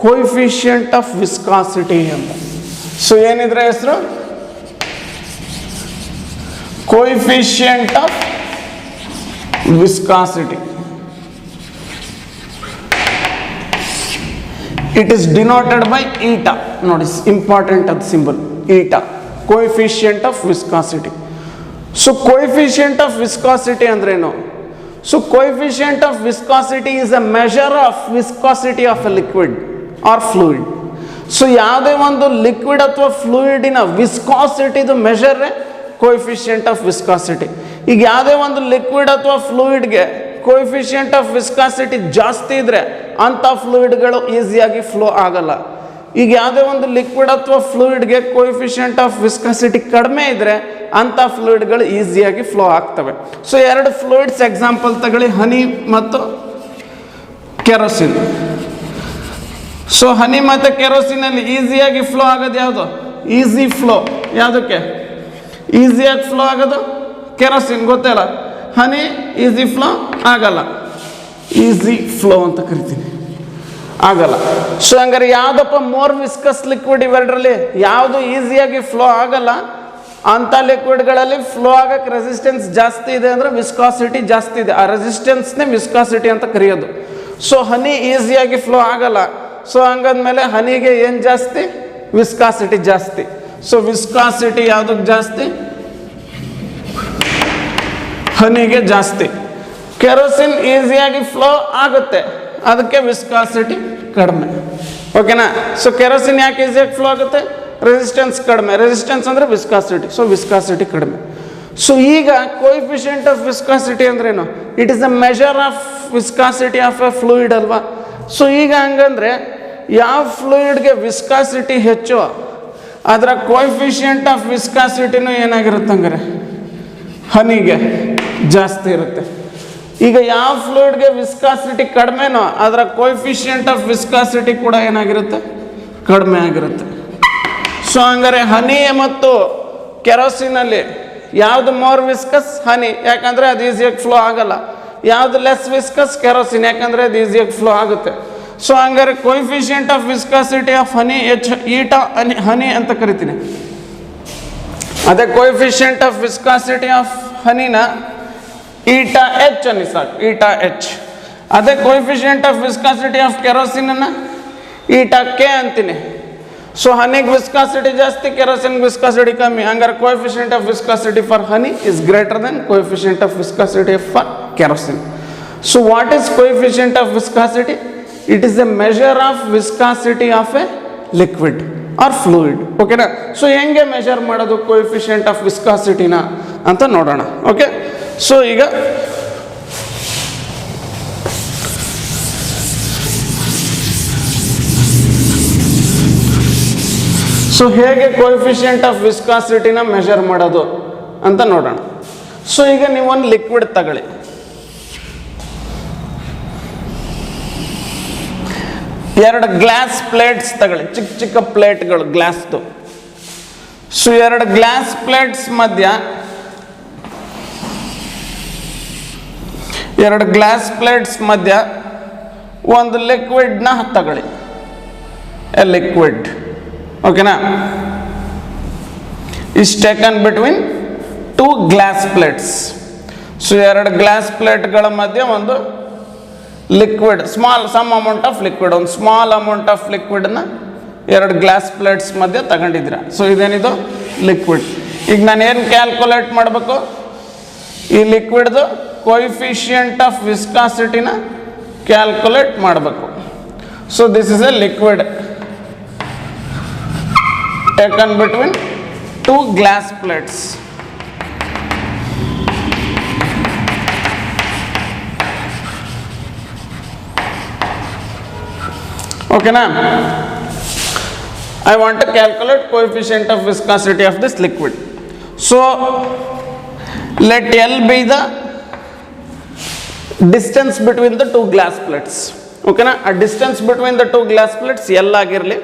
ಕೋಎಫಿಷಿಯಂಟ್ ಆಫ್ ವಿಸ್ಕಾಸಿಟಿ ಅಂತ. ಸೊ ಏನಿದ್ರೆ ಹೆಸರು coefficient of viscosity. It is denoted by eta. ನೋಡಿ ಇಂಪಾರ್ಟೆಂಟ್ ಅದು symbol eta, coefficient of viscosity. So coefficient of viscosity ಅಂದ್ರೇನು? So coefficient of viscosity is a measure of viscosity of a liquid or fluid. So ಯಾವುದೇ ಒಂದು ಲಿಕ್ವಿಡ್ ಅಥವಾ ಫ್ಲೂಯಿಡಿನ ವಿಸ್ಕಾಸಿಟಿದು ಮೆಷರೇ ಕೋಎಫಿಷಿಯಂಟ್ ಆಫ್ ವಿಸ್ಕಾಸಿಟಿ. ಈಗ ಯಾವುದೇ ಒಂದು ಲಿಕ್ವಿಡ್ ಅಥವಾ ಫ್ಲೂಯಿಡ್ಗೆ ಕೋಎಫಿಷಿಯಂಟ್ ಆಫ್ ವಿಸ್ಕಾಸಿಟಿ ಜಾಸ್ತಿ ಇದ್ದರೆ ಅಂಥ ಫ್ಲೂಯಿಡ್ಗಳು ಈಸಿಯಾಗಿ ಫ್ಲೋ ಆಗಲ್ಲ. ಈಗ ಯಾವುದೇ ಒಂದು ಲಿಕ್ವಿಡ್ ಅಥವಾ ಫ್ಲೂಯಿಡ್ಗೆ ಕೋಎಫಿಷಿಯಂಟ್ ಆಫ್ ವಿಸ್ಕಾಸಿಟಿ ಕಡಿಮೆ ಇದ್ದರೆ ಅಂಥ ಫ್ಲೂಯಿಡ್ಗಳು ಈಸಿಯಾಗಿ ಫ್ಲೋ ಆಗ್ತವೆ. ಸೊ ಎರಡು ಫ್ಲೂಯಿಡ್ಸ್ ಎಕ್ಸಾಂಪಲ್ ತಗೊಳ್ಳಿ, ಹನಿ ಮತ್ತು ಕೆರೋಸಿನ್. ಸೊ ಹನಿ ಮತ್ತು ಕೆರೋಸಿನಲ್ಲಿ ಈಸಿಯಾಗಿ ಫ್ಲೋ ಆಗೋದು ಯಾವುದು? Easy flow. ಯಾವುದಕ್ಕೆ ಈಸಿಯಾಗಿ ಫ್ಲೋ ಆಗೋದು? ಕೆರೋಸಿನ್. ಗೊತ್ತಲ್ಲ, ಹನಿ ಈಸಿ ಫ್ಲೋ ಆಗಲ್ಲ, ಈಸಿ ಫ್ಲೋ ಅಂತ ಕರಿತೀನಿ, ಆಗಲ್ಲ. ಸೊ ಹಂಗಾರೆ ಯಾವುದಪ್ಪ ಮೋರ್ ವಿಸ್ಕಸ್ ಲಿಕ್ವಿಡ್? ಇವೆರಡರಲ್ಲಿ ಯಾವುದು ಈಸಿಯಾಗಿ ಫ್ಲೋ ಆಗಲ್ಲ? ಅಂಥ ಲಿಕ್ವಿಡ್ಗಳಲ್ಲಿ ಫ್ಲೋ ಆಗಕ್ಕೆ ರೆಸಿಸ್ಟೆನ್ಸ್ ಜಾಸ್ತಿ ಇದೆ ಅಂದರೆ ವಿಸ್ಕಾಸಿಟಿ ಜಾಸ್ತಿ ಇದೆ. ಆ ರೆಸಿಸ್ಟೆನ್ಸ್ನೇ ವಿಸ್ಕಾಸಿಟಿ ಅಂತ ಕರೆಯೋದು. ಸೊ ಹನಿ ಈಸಿಯಾಗಿ ಫ್ಲೋ ಆಗಲ್ಲ. ಸೊ ಹಂಗಂದ್ಮೇಲೆ ಹನಿಗೆ ಏನು ಜಾಸ್ತಿ? ವಿಸ್ಕಾಸಿಟಿ ಜಾಸ್ತಿ. ಸೊ ವಿಸ್ಕಾಸಿಟಿ ಯಾವುದಕ್ಕೆ ಜಾಸ್ತಿ? ಹನಿಗೆ ಜಾಸ್ತಿ. ಕೆರೋಸಿನ್ ಈಸಿಯಾಗಿ ಫ್ಲೋ ಆಗುತ್ತೆ, ಅದಕ್ಕೆ ವಿಸ್ಕಾಸಿಟಿ ಕಡಿಮೆ. ಓಕೆನಾ? ಸೊ ಕೆರೋಸಿನ್ ಯಾಕೆ ಈಸಿಯಾಗಿ ಫ್ಲೋ ಆಗುತ್ತೆ? ರೆಸಿಸ್ಟೆನ್ಸ್ ಕಡಿಮೆ. ರೆಸಿಸ್ಟೆನ್ಸ್ ಅಂದರೆ ವಿಸ್ಕಾಸಿಟಿ. ಸೊ ವಿಸ್ಕಾಸಿಟಿ ಕಡಿಮೆ. ಸೊ ಈಗ ಕೋಎಫಿಷಿಯಂಟ್ ಆಫ್ ವಿಸ್ಕಾಸಿಟಿ ಅಂದ್ರೇನು? It is a measure of viscosity of A fluid ಅಲ್ವಾ? ಸೊ ಈಗ ಹಂಗಂದ್ರೆ ಯಾವ ಫ್ಲೂಯಿಡ್ಗೆ ವಿಸ್ಕಾಸಿಟಿ ಹೆಚ್ಚು ಅದರ ಕೋಎಫಿಷಿಯಂಟ್ ಆಫ್ ವಿಸ್ಕಾಸಿಟಿನೂ ಏನಾಗಿರುತ್ತೆ ಹಂಗಾರೆ? ಹನಿಗೆ ಜಾಸ್ತಿ ಇರುತ್ತೆ. ಈಗ ಯಾವ ಫ್ಲೂಯಿಡ್ಗೆ ವಿಸ್ಕಾಸಿಟಿ ಕಡಿಮೆನೋ ಅದರ ಕೋಎಫಿಷಿಯಂಟ್ ಆಫ್ ವಿಸ್ಕಾಸಿಟಿ ಕೂಡ ಏನಾಗಿರುತ್ತೆ? ಕಡಿಮೆ ಆಗಿರುತ್ತೆ. ಸೊ ಹಂಗಾರೆ ಹನಿ ಮತ್ತು ಕೆರೋಸಿನಲ್ಲಿ ಯಾವುದು ಮೋರ್ ವಿಸ್ಕಸ್? ಹನಿ, ಯಾಕಂದರೆ ಅದು ಈಸಿಯಾಗಿ ಫ್ಲೋ ಆಗಲ್ಲ. ಯಾವುದು ಲೆಸ್ ವಿಸ್ಕಸ್? ಕೆರೋಸಿನ್, ಯಾಕಂದರೆ ಅದು ಈಸಿಯಾಗಿ ಫ್ಲೋ ಆಗುತ್ತೆ. ಸೊ ಹಂಗಾರೆ coefficient of viscosity of honey eta honey ಅಂತ ಕರಿತೀನಿ. ಅದೇ ಕೋಎಫಿಷಿಯಂಟ್ ಆಫ್ ವಿಸ್ಕಾಸಿಟಿ ಆಫ್ ಹನಿನ ಈಟಾ ಎಚ್ ಅನ್ನಿ ಸಾಕು, ಈಟಾ ಎಚ್. ಅದೇ ಕೋಎಫಿಷಿಯಂಟ್ ಆಫ್ ವಿಸ್ಕಾಸಿಟಿ ಆಫ್ ಕೆರೋಸಿನನ್ನು ಈಟಾ ಕೆ ಅಂತೀನಿ. ಸೊ ಹನಿಗೆ ವಿಸ್ಕಾಸಿಟಿ ಜಾಸ್ತಿ, ಕೆರೋಸಿನ್ ವಿಸ್ಕಾಸಿಟಿ ಕಮ್ಮಿ. ಹಂಗಾರೆ coefficient of viscosity for honey is greater than coefficient of viscosity for kerosene. So what is coefficient of viscosity? It is a measure of viscosity of a liquid or fluid. ಓಕೆನಾ? ಸೊ ಹೆಂಗೆ ಮೆಷರ್ ಮಾಡೋದು ಕೋಎಫಿಷಿಯಂಟ್ ಆಫ್ ವಿಸ್ಕಾಸಿಟಿನ ಅಂತ ನೋಡೋಣ. ಓಕೆ, ಸೊ ಈಗ ಸೊ ಹೇಗೆ ಕೋಎಫಿಷಿಯಂಟ್ ಆಫ್ ವಿಸ್ಕಾಸಿಟಿನ ಮೆಷರ್ ಮಾಡೋದು ಅಂತ ನೋಡೋಣ. ಸೊ ಈಗ ನೀವೊಂದು ಲಿಕ್ವಿಡ್ ತಗೊಳ್ಳಿ. ಎರಡು ಗ್ಲಾಸ್ ಪ್ಲೇಟ್ಸ್ ತಗೊಳ್ಳಿ, ಚಿಕ್ಕ ಚಿಕ್ಕ ಪ್ಲೇಟ್ಗಳು ಗ್ಲಾಸ್ದು. ಸೊ ಎರಡು ಗ್ಲಾಸ್ ಪ್ಲೇಟ್ಸ್ ಮಧ್ಯ ಒಂದು ಲಿಕ್ವಿಡ್ನ ತಗೊಳ್ಳಿ, ಎ ಲಿಕ್ವಿಡ್. ಓಕೆನಾ? Is taken between two glass plates. So ಎರಡು ಗ್ಲಾಸ್ ಪ್ಲೇಟ್ಗಳ ಮಧ್ಯೆ ಒಂದು liquid, some amount of liquid, ಒಂದು ಸ್ಮಾಲ್ ಅಮೌಂಟ್ ಆಫ್ ಲಿಕ್ವಿಡ್ನ ಎರಡು ಗ್ಲಾಸ್ ಪ್ಲೇಟ್ಸ್ ಮಧ್ಯೆ ತಗೊಂಡಿದ್ದೀರ. ಸೊ ಇದೇನಿದು? ಲಿಕ್ವಿಡ್. ಈಗ ನಾನು ಏನು ಕ್ಯಾಲ್ಕುಲೇಟ್ ಮಾಡಬೇಕು? ಈ ಲಿಕ್ವಿಡ್ದು ಕೋಎಫಿಷಿಯಂಟ್ ಆಫ್ ವಿಸ್ಕಾಸಿಟಿನ ಕ್ಯಾಲ್ಕುಲೇಟ್ ಮಾಡಬೇಕು. So this is A liquid taken between two glass plates. Okay na? I want to calculate coefficient of viscosity of this liquid. So let L be the distance between the two glass plates. ಓಕೆನಾ, ಆ distance between the two glass plates ಎಲ್ಲ ಆಗಿರಲಿ.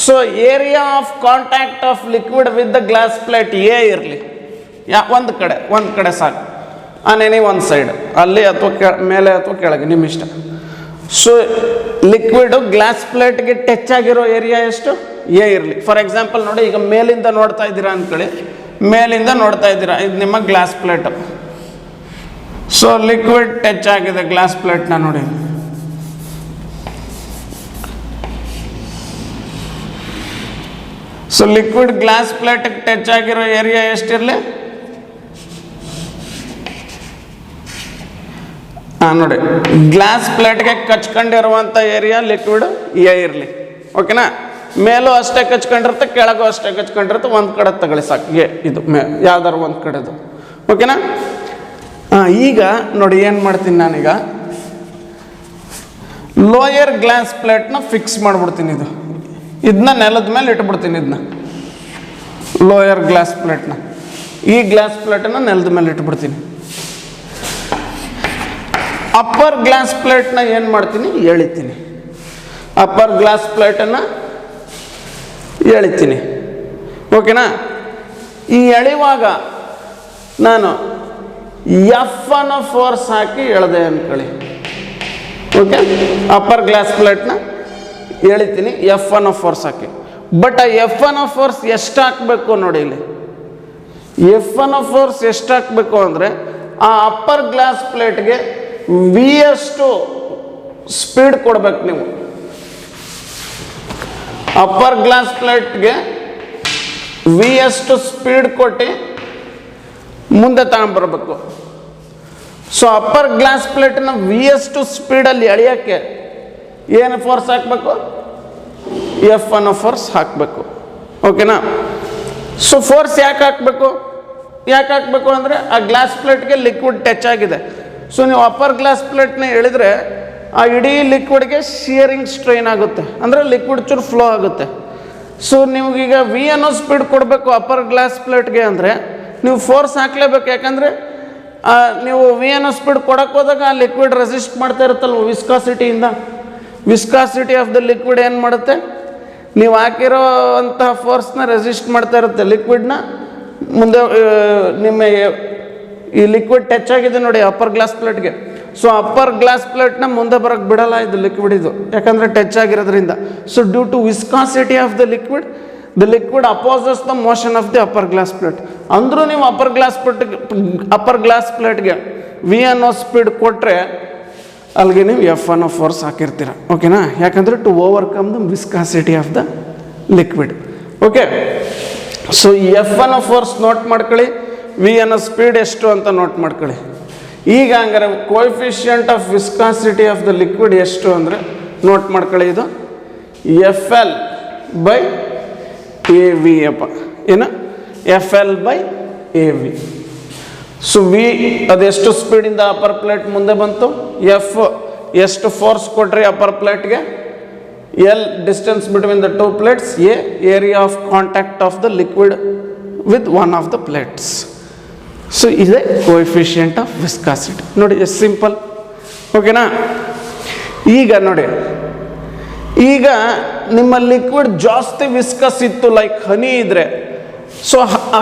So area of contact of liquid with the glass plate A ಇರಲಿ. ಒಂದು ಕಡೆ ಸಾಕು, ಆನ್ ಎನಿ ಒಂದು ಸೈಡ್, ಅಲ್ಲಿ ಅಥವಾ ಮೇಲೆ ಅಥವಾ ಕೆಳಗೆ ನಿಮ್ಮ ಇಷ್ಟ. ಸೊ ಲಿಕ್ವಿಡು ಗ್ಲಾಸ್ ಪ್ಲೇಟ್ಗೆ ಟಚ್ ಆಗಿರೋ ಏರಿಯಾ ಎಷ್ಟು? ಎ ಇರಲಿ. ಫಾರ್ ಎಕ್ಸಾಂಪಲ್ ನೋಡಿ, ಈಗ ಮೇಲಿಂದ ನೋಡ್ತಾ ಇದ್ದೀರಾ ಅಂದ್ಕೊಳ್ಳಿ, ಮೇಲಿಂದ ನೋಡ್ತಾ ಇದ್ದೀರಾ, ಇದು ನಿಮ್ಮ glass plate. So liquid touch ಆಗಿದೆ ಗ್ಲಾಸ್ ಪ್ಲೇಟ್ನ ನೋಡಿ. ಸೊ ಲಿಕ್ವಿಡ್ ಗ್ಲಾಸ್ ಪ್ಲೇಟ್ಗೆ ಟಚ್ ಆಗಿರೋ ಏರಿಯಾ ಎಷ್ಟಿರಲಿ? ನೋಡಿ, ಗ್ಲಾಸ್ ಪ್ಲೇಟ್ಗೆ ಕಚ್ಕೊಂಡಿರುವಂಥ ಏರಿಯಾ ಲಿಕ್ವಿಡ್ ಎ ಇರಲಿ. ಓಕೆನಾ, ಮೇಲೂ ಅಷ್ಟೇ ಕಚ್ಕೊಂಡಿರುತ್ತೆ, ಕೆಳಗೂ ಅಷ್ಟೇ ಕಚ್ಕೊಂಡಿರುತ್ತೆ. ಒಂದು ಕಡೆ ತಗೊಳ್ಳಿ ಸಾಕು, ಇದು ಯಾವ್ದಾರು ಒಂದು ಕಡೆದು. ಓಕೆನಾ, ಈಗ ನೋಡಿ ಏನು ಮಾಡ್ತೀನಿ ನಾನೀಗ, ಲೋಯರ್ ಗ್ಲಾಸ್ ಪ್ಲೇಟ್ನ ಫಿಕ್ಸ್ ಮಾಡಿಬಿಡ್ತೀನಿ. ಇದನ್ನ ನೆಲದ ಮೇಲೆ ಇಟ್ಬಿಡ್ತೀನಿ. ಇದನ್ನ ಲೋಯರ್ ಗ್ಲಾಸ್ ಪ್ಲೇಟ್ನ, ಈ ಗ್ಲಾಸ್ ಪ್ಲೇಟನ್ನು ನೆಲದ ಮೇಲೆ ಇಟ್ಬಿಡ್ತೀನಿ. ಅಪ್ಪರ್ ಗ್ಲಾಸ್ ಪ್ಲೇಟ್ನ ಏನು ಮಾಡ್ತೀನಿ, ಎಳಿತೀನಿ. Upper glass ಪ್ಲೇಟನ್ನು ಎಳಿತೀನಿ. ಓಕೆನಾ, ಈ ಎಳೆಯುವಾಗ ನಾನು ಎಫ್ ಅನ್ನೋ ಫೋರ್ಸ್ ಹಾಕಿ ಎಳೆದೆ ಅಂದ್ಕೊಳ್ಳಿ. ಓಕೆ, ಅಪ್ಪರ್ ಗ್ಲಾಸ್ ಪ್ಲೇಟ್ನ ಎಳಿತೀನಿ ಎಫ್ ಅನ್ನೋ ಫೋರ್ಸ್ ಹಾಕಿ. ಬಟ್ ಆ ಎಫ್ ಅನ್ನೋ ಫೋರ್ಸ್ ಎಷ್ಟು ಹಾಕಬೇಕು ನೋಡಿ ಇಲ್ಲಿ. ಎಫ್ ಅನ್ನೋ ಫೋರ್ಸ್ ಎಷ್ಟು ಹಾಕಬೇಕು ಅಂದರೆ, ಆ ಅಪ್ಪರ್ ಗ್ಲಾಸ್ ಪ್ಲೇಟ್ಗೆ ವಿ ಅಷ್ಟು ಸ್ಪೀಡ್ ಕೊಡ್ಬೇಕು ನೀವು. ಅಪ್ಪರ್ ಗ್ಲಾಸ್ ಪ್ಲೇಟ್ಗೆ ವಿ ಅಷ್ಟು ಸ್ಪೀಡ್ ಕೊಟ್ಟು ಮುಂದೆ ತಗೊಂಡ್ಬರ್ಬೇಕು. ಸೊ ಅಪ್ಪರ್ ಗ್ಲಾಸ್ ಪ್ಲೇಟನ್ನ ವಿ ಅಷ್ಟು ಸ್ಪೀಡಲ್ಲಿ ಎಳೆಯೋಕ್ಕೆ ಏನು ಫೋರ್ಸ್ ಹಾಕಬೇಕು? ಎಫ್ ಅನ್ನೋ ಫೋರ್ಸ್ ಹಾಕಬೇಕು. ಓಕೆನಾ, ಸೊ ಫೋರ್ಸ್ ಯಾಕೆ ಹಾಕಬೇಕು ಅಂದರೆ, ಆ ಗ್ಲಾಸ್ ಪ್ಲೇಟ್ಗೆ ಲಿಕ್ವಿಡ್ ಟಚ್ ಆಗಿದೆ. ಸೊ ನೀವು ಅಪ್ಪರ್ ಗ್ಲಾಸ್ ಪ್ಲೇಟ್ನ ಎಳೆದ್ರೆ ಆ ಇಡೀ ಲಿಕ್ವಿಡ್ಗೆ ಶಿಯರಿಂಗ್ ಸ್ಟ್ರೈನ್ ಆಗುತ್ತೆ, ಅಂದರೆ ಲಿಕ್ವಿಡ್ ಚೂರು ಫ್ಲೋ ಆಗುತ್ತೆ. ಸೊ ನಿಮಗೀಗ ವಿ ಅನ್ನೋ ಸ್ಪೀಡ್ ಕೊಡಬೇಕು ಅಪ್ಪರ್ ಗ್ಲಾಸ್ ಪ್ಲೇಟ್ಗೆ ಅಂದರೆ ನೀವು ಫೋರ್ಸ್ ಹಾಕಲೇಬೇಕು. ಯಾಕಂದರೆ ನೀವು ವಿ ಅನ್ನೋ ಸ್ಪೀಡ್ ಕೊಡಕ್ಕೆ ಹೋದಾಗ ಆ ಲಿಕ್ವಿಡ್ ರೆಸಿಸ್ಟ್ ಮಾಡ್ತಾ ಇರುತ್ತಲ್ವ ವಿಸ್ಕಾಸಿಟಿಯಿಂದ. ವಿಸ್ಕಾಸಿಟಿ ಆಫ್ ದ ಲಿಕ್ವಿಡ್ ಏನು ಮಾಡುತ್ತೆ, ನೀವು ಹಾಕಿರೋವಂತಹ ಫೋರ್ಸ್ನ ರೆಸಿಸ್ಟ್ ಮಾಡ್ತಾ ಇರುತ್ತೆ ಲಿಕ್ವಿಡ್ನ. ಮುಂದೆ ನಿಮ್ಮ ಈ ಲಿಕ್ವಿಡ್ ಟಚ್ ಆಗಿದೆ ನೋಡಿ ಅಪ್ಪರ್ ಗ್ಲಾಸ್ ಪ್ಲೇಟ್ಗೆ. ಸೊ ಅಪ್ಪರ್ ಗ್ಲಾಸ್ ಪ್ಲೇಟ್ನ ಮುಂದೆ ಬರೋಕ್ಕೆ ಬಿಡಲ್ಲ ಇದು ಲಿಕ್ವಿಡ್, ಇದು ಯಾಕಂದರೆ ಟಚ್ ಆಗಿರೋದ್ರಿಂದ. So due to viscosity of the liquid opposes the motion of the upper glass plate. ಅಂದರೂ ನೀವು ಅಪ್ಪರ್ ಗ್ಲಾಸ್ ಪ್ಲೇಟ್ಗೆ ವಿ ಅನ್ನೋ ಸ್ಪೀಡ್ ಕೊಟ್ಟರೆ ಅಲ್ಲಿಗೆ ನೀವು ಎಫ್ ಅನ್ನೋ ಫೋರ್ಸ್ ಹಾಕಿರ್ತೀರ. ಓಕೆನಾ, ಯಾಕಂದರೆ to overcome the viscosity of the liquid. Okay, so F ಅನ್ನೋ ಫೋರ್ಸ್ ನೋಟ್ ಮಾಡ್ಕೊಳ್ಳಿ, ವಿ ಅನ್ನೋ ಸ್ಪೀಡ್ ಎಷ್ಟು ಅಂತ ನೋಟ್ ಮಾಡ್ಕೊಳ್ಳಿ. ಈಗ ಹಂಗಾರೆ coefficient of viscosity of the liquid ಎಷ್ಟು ಅಂದರೆ ನೋಟ್ ಮಾಡ್ಕೊಳ್ಳಿ. ಇದು F L by A V ಅಪ್ಪ. ಏನು? F L by A V. So V ಅದೆಷ್ಟು ಸ್ಪೀಡಿಂದ ಅಪ್ಪರ್ ಪ್ಲೇಟ್ ಮುಂದೆ ಬಂತು, ಎಫ್ ಎಷ್ಟು ಫೋರ್ಸ್ ಕೊಟ್ರಿ ಅಪ್ಪರ್ ಪ್ಲೇಟ್ಗೆ, L distance between the two plates, A area of contact of the liquid with one of the plates. So ಇದೇ ಕೋಎಫಿಷಿಯಂಟ್ ಆಫ್ ವಿಸ್ಕಾಸಿಟಿ. ನೋಡಿ ಎಷ್ಟು ಸಿಂಪಲ್. ಓಕೆನಾ, ಈಗ ನೋಡಿ, ಈಗ ನಿಮ್ಮ ಲಿಕ್ವಿಡ್ ಜಾಸ್ತಿ ವಿಸ್ಕಸ್ ಇತ್ತು, ಲೈಕ್ ಹನಿ ಇದ್ರೆ, ಸೊ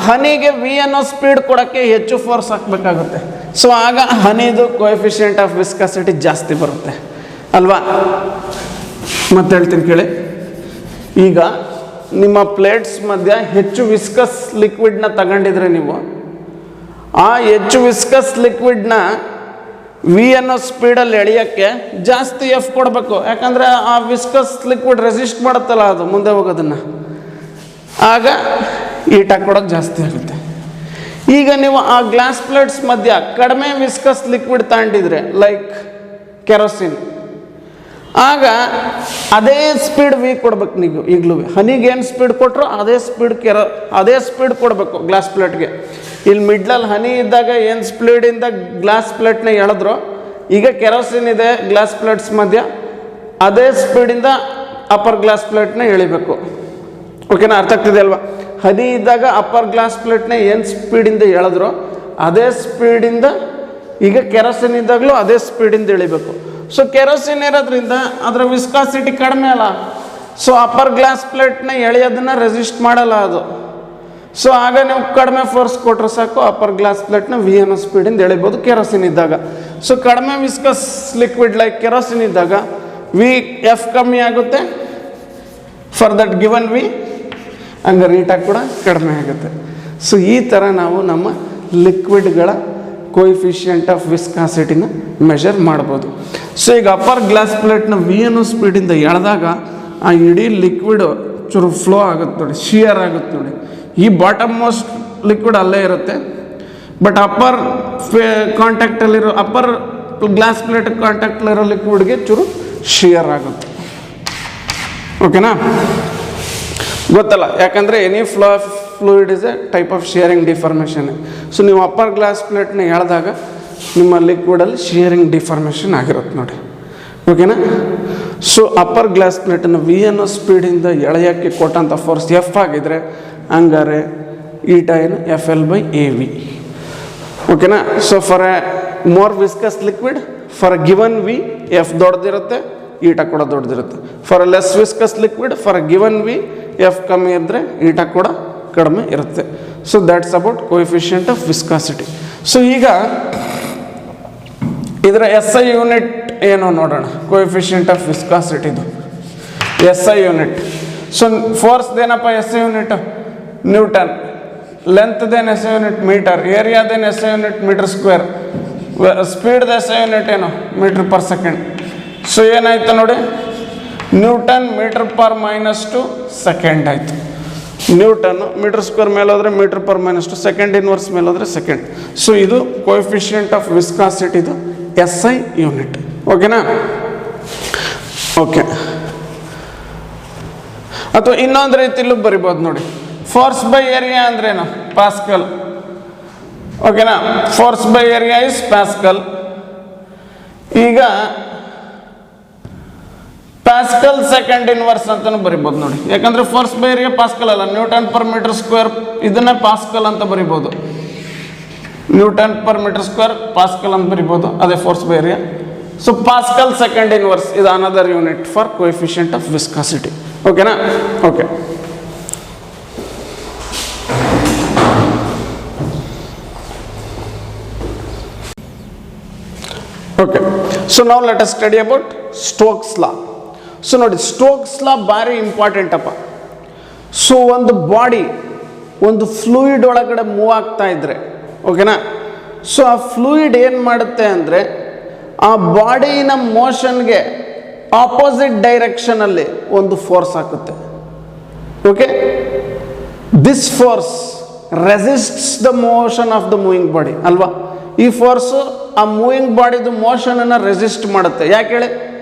ಹನಿಗೆ ವಿ ಅನ್ನೋ ಸ್ಪೀಡ್ ಕೊಡೋಕ್ಕೆ ಹೆಚ್ಚು ಫೋರ್ಸ್ ಹಾಕಬೇಕಾಗುತ್ತೆ. ಸೊ ಆಗ ಹನಿದು ಕೋಎಫಿಷಿಯಂಟ್ ಆಫ್ ವಿಸ್ಕಾಸಿಟಿ ಜಾಸ್ತಿ ಬರುತ್ತೆ ಅಲ್ವಾ? ಮತ್ತೆ ಹೇಳ್ತೀನಿ ಕೇಳಿ. ಈಗ ನಿಮ್ಮ ಪ್ಲೇಟ್ಸ್ ಮಧ್ಯ ಹೆಚ್ಚು ವಿಸ್ಕಸ್ ಲಿಕ್ವಿಡ್ನ ತಗೊಂಡಿದ್ರೆ ನೀವು, ಆ ಹೆಚ್ಚು ವಿಸ್ಕಸ್ ಲಿಕ್ವಿಡ್ನ ವಿ ಅನ್ನೋ ಸ್ಪೀಡಲ್ಲಿ ಎಳೆಯೋಕ್ಕೆ ಜಾಸ್ತಿ ಎಫ್ ಕೊಡಬೇಕು. ಯಾಕಂದರೆ ಆ ವಿಸ್ಕಸ್ ಲಿಕ್ವಿಡ್ ರೆಸಿಸ್ಟ್ ಮಾಡುತ್ತಲ್ಲ ಅದು ಮುಂದೆ ಹೋಗೋದನ್ನು, ಆಗ ಈಟ್ ಹಾಕೊಡೋಕೆ ಜಾಸ್ತಿ ಆಗುತ್ತೆ. ಈಗ ನೀವು ಆ ಗ್ಲಾಸ್ ಪ್ಲೇಟ್ಸ್ ಮಧ್ಯ ಕಡಿಮೆ ವಿಸ್ಕಸ್ ಲಿಕ್ವಿಡ್ ತಗೊಂಡಿದ್ರೆ, ಲೈಕ್ ಕೆರೋಸಿನ್, ಆಗ ಅದೇ ಸ್ಪೀಡ್ ವಿ ಕೊಡ್ಬೇಕು. ನೀವು ಈಗಲೂ ಹನಿಗೆ ಏನು ಸ್ಪೀಡ್ ಕೊಟ್ಟರು ಅದೇ ಸ್ಪೀಡ್ ಕೊಡಬೇಕು ಗ್ಲಾಸ್ ಪ್ಲೇಟ್ಗೆ. ಇಲ್ಲಿ ಮಿಡ್ಲಲ್ಲಿ ಹನಿ ಇದ್ದಾಗ ಏನು ಸ್ಪೀಡಿಂದ ಗ್ಲಾಸ್ ಪ್ಲೇಟ್ನ ಎಳೆದ್ರು, ಈಗ ಕೆರೋಸಿನ್ ಇದೆ ಗ್ಲಾಸ್ ಪ್ಲೇಟ್ಸ್ ಮಧ್ಯ, ಅದೇ ಸ್ಪೀಡಿಂದ ಅಪ್ಪರ್ ಗ್ಲಾಸ್ ಪ್ಲೇಟ್ನ ಎಳಿಬೇಕು. ಓಕೆನಾ, ಅರ್ಥ ಆಗ್ತಿದೆ ಅಲ್ವಾ? ಹನಿ ಇದ್ದಾಗ ಅಪ್ಪರ್ ಗ್ಲಾಸ್ ಪ್ಲೇಟ್ನ ಏನು ಸ್ಪೀಡಿಂದ ಎಳೆದ್ರು ಅದೇ ಸ್ಪೀಡಿಂದ ಈಗ ಕೆರೋಸಿನ್ ಇದ್ದಾಗಲೂ ಅದೇ ಸ್ಪೀಡಿಂದ ಇಳಿಬೇಕು. ಸೊ ಕೆರೋಸಿನ್ ಇರೋದ್ರಿಂದ ಅದರ ವಿಸ್ಕಾಸಿಟಿ ಕಡಿಮೆ ಅಲ್ಲ, ಸೊ ಅಪ್ಪರ್ ಗ್ಲಾಸ್ ಪ್ಲೇಟ್ನ ಎಳೆಯೋದನ್ನು ರೆಸಿಸ್ಟ್ ಮಾಡಲ್ಲ ಅದು. ಸೊ ಆಗ ನೀವು ಕಡಿಮೆ ಫೋರ್ಸ್ ಕೊಟ್ಟರೆ ಸಾಕು, ಅಪ್ಪರ್ ಗ್ಲಾಸ್ ಪ್ಲೇಟ್ನ ವಿ ಅನ್ನೋ ಸ್ಪೀಡಿಂದ ಎಳಿಬೋದು ಕೆರೋಸಿನ್ ಇದ್ದಾಗ. ಸೊ ಕಡಿಮೆ ವಿಸ್ಕಸ್ ಲಿಕ್ವಿಡ್ ಲೈಕ್ ಕೆರೋಸಿನ್ ಇದ್ದಾಗ ವಿ ಎಫ್ ಕಮ್ಮಿ ಆಗುತ್ತೆ ಫಾರ್ ದಟ್ ಗಿವನ್ ವಿ, ಹಂಗೆ ರೀಟಾಗಿ ಕೂಡ ಕಡಿಮೆ ಆಗುತ್ತೆ. ಸೊ ಈ ಥರ ನಾವು ನಮ್ಮ ಲಿಕ್ವಿಡ್ಗಳ ಕೋಯಿಫಿಷಿಯಂಟ್ ಆಫ್ ವಿಸ್ಕಾಸಿಟಿನ ಮೆಷರ್ ಮಾಡ್ಬೋದು. ಸೊ ಈಗ ಅಪ್ಪರ್ ಗ್ಲಾಸ್ ಪ್ಲೇಟ್ನ ವಿ ಅನ್ನೋ ಸ್ಪೀಡಿಂದ ಎಳೆದಾಗ ಆ ಇಡೀ ಲಿಕ್ವಿಡ್ ಚೂರು ಫ್ಲೋ ಆಗುತ್ತೆ ನೋಡಿ, ಶಿಯರ್ ಆಗುತ್ತೆ ನೋಡಿ. ಈ ಬಾಟಮ್ ಮೋಸ್ಟ್ ಲಿಕ್ವಿಡ್ ಅಲ್ಲೇ ಇರುತ್ತೆ, ಬಟ್ ಅಪ್ಪರ್ ಕಾಂಟ್ಯಾಕ್ಟಲ್ಲಿರೋ ಅಪ್ಪರ್ ಗ್ಲಾಸ್ ಪ್ಲೇಟ್ ಕಾಂಟ್ಯಾಕ್ಟಲ್ಲಿರೋ ಲಿಕ್ವಿಡ್ಗೆ ಚೂರು ಶಿಯರ್ ಆಗುತ್ತೆ. ಓಕೆನಾ, ಗೊತ್ತಲ್ಲ, ಯಾಕಂದರೆ any flow of fluid is a type of shearing deformation. So ನೀವು ಅಪ್ಪರ್ ಗ್ಲಾಸ್ ಪ್ಲೇಟ್ನ ಎಳೆದಾಗ ನಿಮ್ಮ ಲಿಕ್ವಿಡಲ್ಲಿ ಶಿಯರಿಂಗ್ ಡಿಫಾರ್ಮೇಷನ್ ಆಗಿರುತ್ತೆ ನೋಡಿ. ಓಕೆನಾ, ಸೊ ಅಪ್ಪರ್ ಗ್ಲಾಸ್ ಪ್ಲೇಟನ್ನು ವಿ ಅನ್ನೋ ಸ್ಪೀಡಿಂದ ಎಳೆಯೋಕ್ಕೆ ಕೊಟ್ಟಂಥ ಫೋರ್ಸ್ ಎಫ್ ಆಗಿದ್ರೆ ಹಂಗಾರೆ ಈಟಾ ಏನು F L by A V. ಓಕೆನಾ, so for a more viscous liquid for a given V F ದೊಡ್ಡದಿರುತ್ತೆ, ಈಟಾ ಕೂಡ ದೊಡ್ಡದಿರುತ್ತೆ. For a less viscous liquid for a given V F ಕಮ್ಮಿ ಇದ್ದರೆ ಈಟಾ ಕೂಡ ಕಡಿಮೆ ಇರುತ್ತೆ. So that's about coefficient of viscosity. So ಈಗ ಇದರ ಎಸ್ ಐ ಯೂನಿಟ್ ಏನೋ ನೋಡೋಣ. ಕೋಎಫಿಷಿಯಂಟ್ ಆಫ್ ವಿಸ್ಕಾಸಿಟಿದು ಎಸ್ ಐ ಯೂನಿಟ್. ಸೊ ಫೋರ್ಸ್ದೇನಪ್ಪ ಎಸ್ ಐ ಯೂನಿಟ್ ನ್ಯೂಟನ್, ಲೆಂತ್ದೇನು ಎಸ್ ಐ ಯೂನಿಟ್ ಮೀಟರ್, ಏರಿಯಾದೇನು S I unit metre square, ಸ್ಪೀಡ್ದ ಎಸ್ ಐ ಯೂನಿಟ್ ಏನು ಮೀಟರ್ ಪರ್ ಸೆಕೆಂಡ್. ಸೊ ಏನಾಯ್ತು ನೋಡಿ, ನ್ಯೂಟನ್ ಮೀಟರ್ ಪರ್ -2 ಸೆಕೆಂಡ್ ಆಯಿತು. ನ್ಯೂಟನ್ನು ಮೀಟರ್ ಸ್ಕ್ವೇರ್ ಮೇಲೆ ಹೋದರೆ ಮೀಟರ್ ಪರ್ -2, ಸೆಕೆಂಡ್ ಇನ್ವರ್ಸ್ ಮೇಲೆ ಹೋದರೆ ಸೆಕೆಂಡ್. ಸೊ ಇದು ಕೋಎಫಿಷಿಯಂಟ್ ಆಫ್ ವಿಸ್ಕಾಸಿಟಿದು ಎಸ್ ಐ ಯೂನಿಟ್. ಓಕೆನಾ, ಓಕೆ. ಅಥವಾ ಇನ್ನೊಂದು ರೀತಿಯಲ್ಲೂ ಬರಿಬೋದು ನೋಡಿ, ಫೋರ್ಸ್ ಬೈ ಏರಿಯಾ ಅಂದ್ರೇನು ಪಾಸ್ಕಲ್. ಓಕೆನಾ, force by area is pascal. ಈಗ ಪ್ಯಾಸ್ಕಲ್ ಸೆಕೆಂಡ್ ಇನ್ವರ್ಸ್ ಅಂತಲೂ ಬರಿಬೋದು ನೋಡಿ, ಯಾಕಂದರೆ ಫೋರ್ಸ್ ಬೈ ಏರಿಯಾ ಪಾಸ್ಕಲ್ ಅಲ್ಲ, ನ್ಯೂಟನ್ ಪರ್ ಮೀಟರ್ ಸ್ಕ್ವೇರ್ ಇದನ್ನೇ ಪಾಸ್ಕಲ್ ಅಂತ ಬರಿಬೋದು. Newton per metre square pascal ಅಂತ ಬರಿಬೋದು, ಅದೇ force by area. So pascal second inverse ಇದು another unit for coefficient of viscosity. ಓಕೆನಾ, ಓಕೆ. ಓಕೆ, ಸೊ ನಾವು let us study about Stokes law. So ನೋಡಿ, ಸ್ಟೋಕ್ಸ್ ಲಾ ಭಾರಿ ಇಂಪಾರ್ಟೆಂಟ್ ಅಪ್ಪ. ಸೊ ಒಂದು ಬಾಡಿ ಒಂದು ಫ್ಲೂಯಿಡ್ ಒಳಗಡೆ ಮೂವ್ ಆಗ್ತಾ ಇದ್ರೆ, ಓಕೆನಾ, ಸೊ ಆ ಫ್ಲೂಯಿಡ್ ಏನು ಮಾಡುತ್ತೆ ಅಂದರೆ ಆ ಬಾಡಿನ ಮೋಷನ್ಗೆ ಆಪೋಸಿಟ್ ಡೈರೆಕ್ಷನಲ್ಲಿ ಒಂದು ಫೋರ್ಸ್ ಹಾಕುತ್ತೆ. Okay, this force resists the motion of the moving body ಅಲ್ವಾ. ಈ ಫೋರ್ಸು ಆ ಮೂವಿಂಗ್ ಬಾಡಿದು ಮೋಷನನ್ನು ರೆಸಿಸ್ಟ್ ಮಾಡುತ್ತೆ. ಯಾಕೆ ಹೇಳಿ,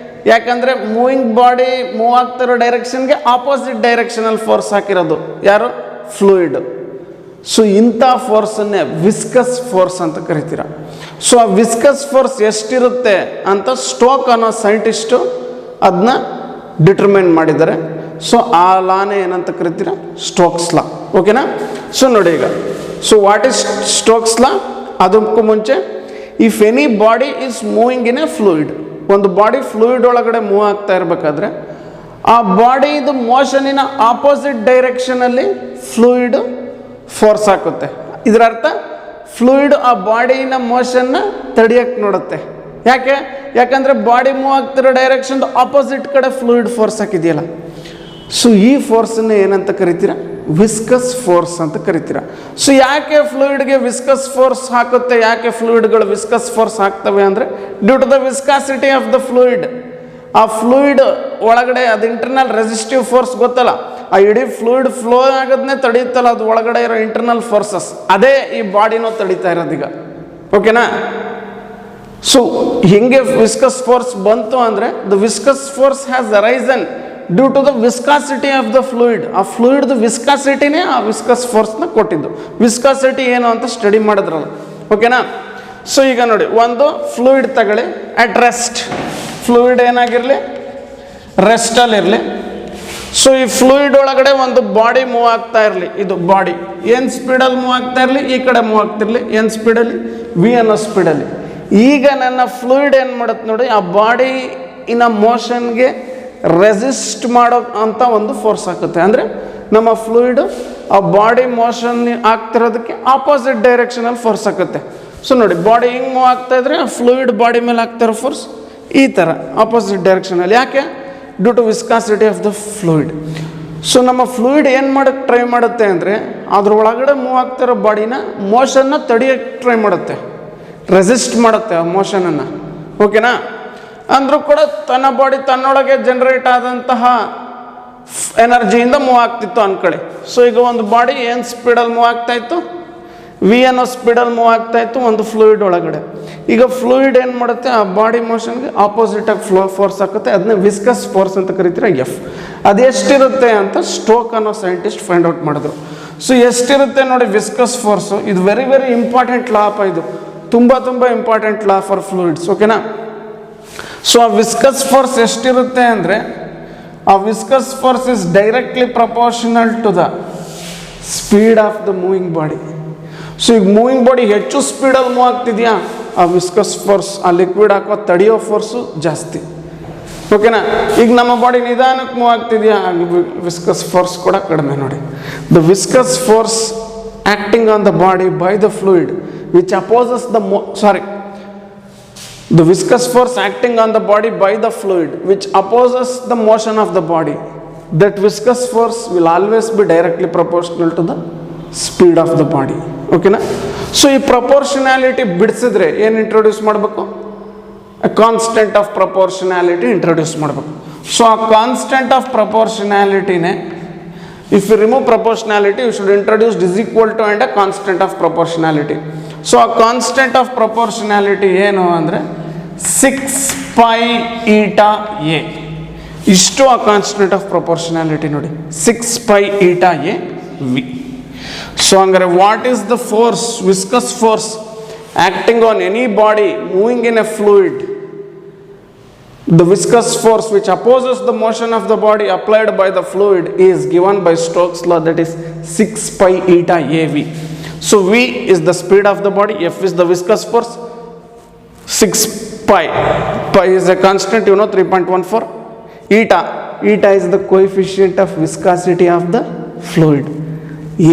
ಯಾಕಂದರೆ ಮೂವಿಂಗ್ ಬಾಡಿ ಮೂವ್ ಆಗ್ತಿರೋ ಡೈರೆಕ್ಷನ್ಗೆ ಆಪೋಸಿಟ್ ಡೈರೆಕ್ಷನಲ್ಲಿ ಫೋರ್ಸ್ ಹಾಕಿರೋದು ಯಾರು, ಫ್ಲೂಯಿಡ್. ಸೊ ಇಂಥ ಫೋರ್ಸನ್ನೇ ವಿಸ್ಕಸ್ ಫೋರ್ಸ್ ಅಂತ ಕರಿತೀರ. ಸೊ ಆ ವಿಸ್ಕಸ್ ಫೋರ್ಸ್ ಎಷ್ಟಿರುತ್ತೆ ಅಂತ ಸ್ಟೋಕ್ ಅನ್ನೋ ಸೈಂಟಿಸ್ಟು ಅದನ್ನ ಡಿಟರ್ಮೈನ್ ಮಾಡಿದ್ದಾರೆ. ಸೊ ಆ ಲಾನೇ ಏನಂತ ಕರಿತೀರ, ಸ್ಟೋಕ್ಸ್ ಲಾ. ಓಕೆನಾ, ಸೊ ನೋಡಿ ಈಗ, ಸೊ ವಾಟ್ ಈಸ್ ಸ್ಟೋಕ್ಸ್ ಲಾ? ಅದಕ್ಕೂ ಮುಂಚೆ, if any body is moving in a fluid, ಒಂದು ಬಾಡಿ ಫ್ಲೂಯಿಡ್ ಒಳಗಡೆ ಮೂವ್ ಆಗ್ತಾ ಇರಬೇಕಾದ್ರೆ ಆ ಬಾಡಿದು ಮೋಷನಿನ ಆಪೋಸಿಟ್ ಡೈರೆಕ್ಷನಲ್ಲಿ ಫ್ಲೂಯಿಡ್ ಫೋರ್ಸ್ ಹಾಕುತ್ತೆ. ಇದರ ಅರ್ಥ ಫ್ಲೂಯಿಡ್ ಆ ಬಾಡಿನ ಮೋಷನ್ನ ತಡಿಯಕ್ಕೆ ನೋಡುತ್ತೆ. ಯಾಕೆ, ಯಾಕಂದರೆ ಬಾಡಿ ಮೂವ್ ಆಗ್ತಿರೋ ಡೈರೆಕ್ಷನ್ ಆಪೋಸಿಟ್ ಕಡೆ ಫ್ಲೂಯಿಡ್ ಫೋರ್ಸ್ ಹಾಕಿದೆಯಲ್ಲ. ಸೊ ಈ ಫೋರ್ಸನ್ನು ಏನಂತ ಕರಿತೀರ, ವಿಸ್ಕಸ್ ಫೋರ್ಸ್ ಅಂತ ಕರಿತೀರ. ಸೊ ಯಾಕೆ ಫ್ಲೂಯಿಡ್ಗೆ ವಿಸ್ಕಸ್ ಫೋರ್ಸ್ ಹಾಕುತ್ತೆ, ಯಾಕೆ ಫ್ಲೂಯಿಡ್ಗಳು ವಿಸ್ಕಸ್ ಫೋರ್ಸ್ ಹಾಕ್ತವೆ ಅಂದರೆ due to the viscosity of the fluid. ಆ ಫ್ಲೂಯಿಡ್ ಒಳಗಡೆ ಅದು ಇಂಟರ್ನಲ್ ರೆಸಿಸ್ಟಿವ್ ಫೋರ್ಸ್ ಗೊತ್ತಲ್ಲ, ಆ ಇಡೀ ಫ್ಲೂಯಿಡ್ ಫ್ಲೋ ಆಗೋದನ್ನೇ ತಡೆಯುತ್ತಲ್ಲ, ಅದು ಒಳಗಡೆ ಇರೋ ಇಂಟರ್ನಲ್ ಫೋರ್ಸಸ್, ಅದೇ ಈ ಬಾಡಿನೂ ತಡೀತಾ ಇರೋದೀಗ. ಓಕೆನಾ, ಸೊ ಹಿಂಗೆ ವಿಸ್ಕಸ್ ಫೋರ್ಸ್ ಬಂತು ಅಂದರೆ the viscous force has arisen due to the viscosity of the fluid. ಆ ಫ್ಲೂಯಿಡ್ದು ವಿಸ್ಕಾಸಿಟಿನೇ ಆ ವಿಸ್ಕಸ್ ಫೋರ್ಸ್ನ ಕೊಟ್ಟಿದ್ದು. ವಿಸ್ಕಾಸಿಟಿ ಏನು ಅಂತ ಸ್ಟಡಿ ಮಾಡಿದ್ರಲ್ಲ. ಓಕೆನಾ, ಸೊ ಈಗ ನೋಡಿ, ಒಂದು ಫ್ಲೂಯಿಡ್ ತಗೊಳ್ಳಿ ಅಟ್ ರೆಸ್ಟ್. ಫ್ಲೂಯಿಡ್ ಏನಾಗಿರಲಿ, ರೆಸ್ಟಲ್ಲಿರಲಿ. ಸೊ ಈ ಫ್ಲೂಯಿಡ್ ಒಳಗಡೆ ಒಂದು ಬಾಡಿ ಮೂವ್ ಆಗ್ತಾ ಇರಲಿ, ಇದು ಬಾಡಿ ಏನು ಸ್ಪೀಡಲ್ಲಿ ಮೂವ್ ಆಗ್ತಾ ಇರಲಿ, ಈ ಕಡೆ ಮೂವ್ ಆಗ್ತಿರಲಿ, ಏನು ಸ್ಪೀಡಲ್ಲಿ, ವಿ ಅನ್ನೋ ಸ್ಪೀಡಲ್ಲಿ. ಈಗ ನನ್ನ ಫ್ಲೂಯಿಡ್ ಏನು ಮಾಡುತ್ತೆ ನೋಡಿ, ಆ ಬಾಡಿ ಇನ್ನ ಮೋಷನ್ಗೆ ರೆಸಿಸ್ಟ್ ಮಾಡೋ ಅಂತ ಒಂದು ಫೋರ್ಸ್ ಆಗುತ್ತೆ. ಅಂದರೆ ನಮ್ಮ ಫ್ಲೂಯಿಡ್ ಆ ಬಾಡಿ ಮೋಷನ್ ಆಗ್ತಿರೋದಕ್ಕೆ ಆಪೋಸಿಟ್ ಡೈರೆಕ್ಷನಲ್ಲಿ ಫೋರ್ಸ್ ಆಗುತ್ತೆ. ಸೊ ನೋಡಿ, ಬಾಡಿ ಹಿಂಗೆ ಮೂವ್ ಆಗ್ತಾ ಇದ್ರೆ ಆ ಫ್ಲೂಯಿಡ್ ಬಾಡಿ ಮೇಲೆ ಆಗ್ತಿರೋ ಫೋರ್ಸ್ ಈ ಥರ ಆಪೋಸಿಟ್ ಡೈರೆಕ್ಷನಲ್ಲಿ. ಯಾಕೆ? Due to viscosity of the fluid. So ನಮ್ಮ ಫ್ಲೂಯಿಡ್ ಏನು ಮಾಡೋಕ್ಕೆ ಟ್ರೈ ಮಾಡುತ್ತೆ ಅಂದರೆ ಅದ್ರ ಒಳಗಡೆ ಮೂವ್ ಆಗ್ತಿರೋ ಬಾಡಿನ ಮೋಷನ್ನ ತಡೆಯೋಕ್ಕೆ ಟ್ರೈ ಮಾಡುತ್ತೆ, ರೆಸಿಸ್ಟ್ ಮಾಡುತ್ತೆ ಆ ಮೋಷನನ್ನು. ಓಕೆನಾ? ಅಂದರೂ ಕೂಡ ತನ್ನ ಬಾಡಿ ತನ್ನೊಳಗೆ ಜನ್ರೇಟ್ ಆದಂತಹ ಎನರ್ಜಿಯಿಂದ ಮೂವ್ ಆಗ್ತಿತ್ತು ಅಂದ್ಕೊಳ್ಳಿ. ಸೊ ಈಗ ಒಂದು ಬಾಡಿ ಏನು ಸ್ಪೀಡಲ್ಲಿ ಮೂವ್ ಆಗ್ತಾಯಿತ್ತು, ವಿ ಅನ್ನೋ ಸ್ಪೀಡಲ್ಲಿ ಮೂವ್ ಆಗ್ತಾಯಿತ್ತು ಒಂದು ಫ್ಲೂಯಿಡ್ ಒಳಗಡೆ. ಈಗ ಫ್ಲೂಯಿಡ್ ಏನು ಮಾಡುತ್ತೆ, ಆ ಬಾಡಿ ಮೋಷನ್ಗೆ ಆಪೋಸಿಟಾಗಿ ಫೋರ್ಸ್ ಹಾಕುತ್ತೆ. ಅದನ್ನ ವಿಸ್ಕಸ್ ಫೋರ್ಸ್ ಅಂತ ಕರಿತೀರ, ಎಫ್. ಅದು ಎಷ್ಟಿರುತ್ತೆ ಅಂತ ಸ್ಟೋಕ್ ಅನ್ನೋ ಸೈಂಟಿಸ್ಟ್ ಫೈಂಡ್ ಔಟ್ ಮಾಡಿದ್ರು. ಸೊ ಎಷ್ಟಿರುತ್ತೆ ನೋಡಿ ವಿಸ್ಕಸ್ ಫೋರ್ಸು, ಇದು ವೆರಿ ವೆರಿ ಇಂಪಾರ್ಟೆಂಟ್ ಲಾ ಅಪ್ಪ. ಇದು ತುಂಬ ಇಂಪಾರ್ಟೆಂಟ್ ಲಾ ಫಾರ್ ಫ್ಲೂಯಿಡ್ಸ್. ಓಕೆನಾ? ಸೊ ಆ ವಿಸ್ಕಸ್ ಫೋರ್ಸ್ ಎಷ್ಟಿರುತ್ತೆ ಅಂದರೆ, ಆ viscous force is directly proportional to the speed of the moving body. So ಈಗ ಮೂವಿಂಗ್ ಬಾಡಿ ಹೆಚ್ಚು ಸ್ಪೀಡಲ್ಲಿ ಮೂವ್ ಆಗ್ತಿದೆಯಾ, ಆ ವಿಸ್ಕಸ್ ಫೋರ್ಸ್, ಆ ಲಿಕ್ವಿಡ್ ಹಾಕೋ ತಡೆಯೋ ಫೋರ್ಸು ಜಾಸ್ತಿ. ಓಕೆನಾ? ಈಗ ನಮ್ಮ ಬಾಡಿ ನಿಧಾನಕ್ಕೆ ಮೂವ್ ಆಗ್ತಿದೆಯಾ, ವಿಸ್ಕಸ್ ಫೋರ್ಸ್ ಕೂಡ ಕಡಿಮೆ. ನೋಡಿ, the viscous force acting on the body by the fluid which opposes the the viscous force acting on the body by the fluid which opposes the motion of the body, that viscous force will always be directly proportional to the speed of the body. Okay na? So ಈ ಪ್ರಪೋರ್ಷನಾಲಿಟಿ ಬಿಡಿಸಿದ್ರೆ ಏನು ಇಂಟ್ರೊಡ್ಯೂಸ್ ಮಾಡಬೇಕು? a constant of proportionality introduce ಮಾಡಬೇಕು. ಸೊ ಆ ಕಾನ್ಸ್ಟೆಂಟ್ ಆಫ್ ಪ್ರಪೋರ್ಷನಾಲಿಟಿನೇ, if you remove proportionality you should introduce is equal to and a constant of proportionality. So ಆ ಕಾನ್ಸ್ಟೆಂಟ್ ಆಫ್ ಪ್ರಪೋರ್ಷನಾಲಿಟಿ ಏನು ಅಂದರೆ 6 pi eta a. ಇಷ್ಟು ಆ ಕಾನ್ಸ್ಟೆಂಟ್ ಆಫ್ ಪ್ರಪೋರ್ಷನಾಲಿಟಿ ನೋಡಿ, 6 pi eta a v. So ಹಂಗಾರೆ what is the force, viscous force acting on any body moving in a fluid? The viscous force which opposes the motion of the body applied by the fluid is given by Stokes' law, that is 6 pi eta av. So v is the speed of the body, f is the viscous force, 6 pi is a constant, you know, 3.14. Eta is the coefficient of viscosity of the fluid.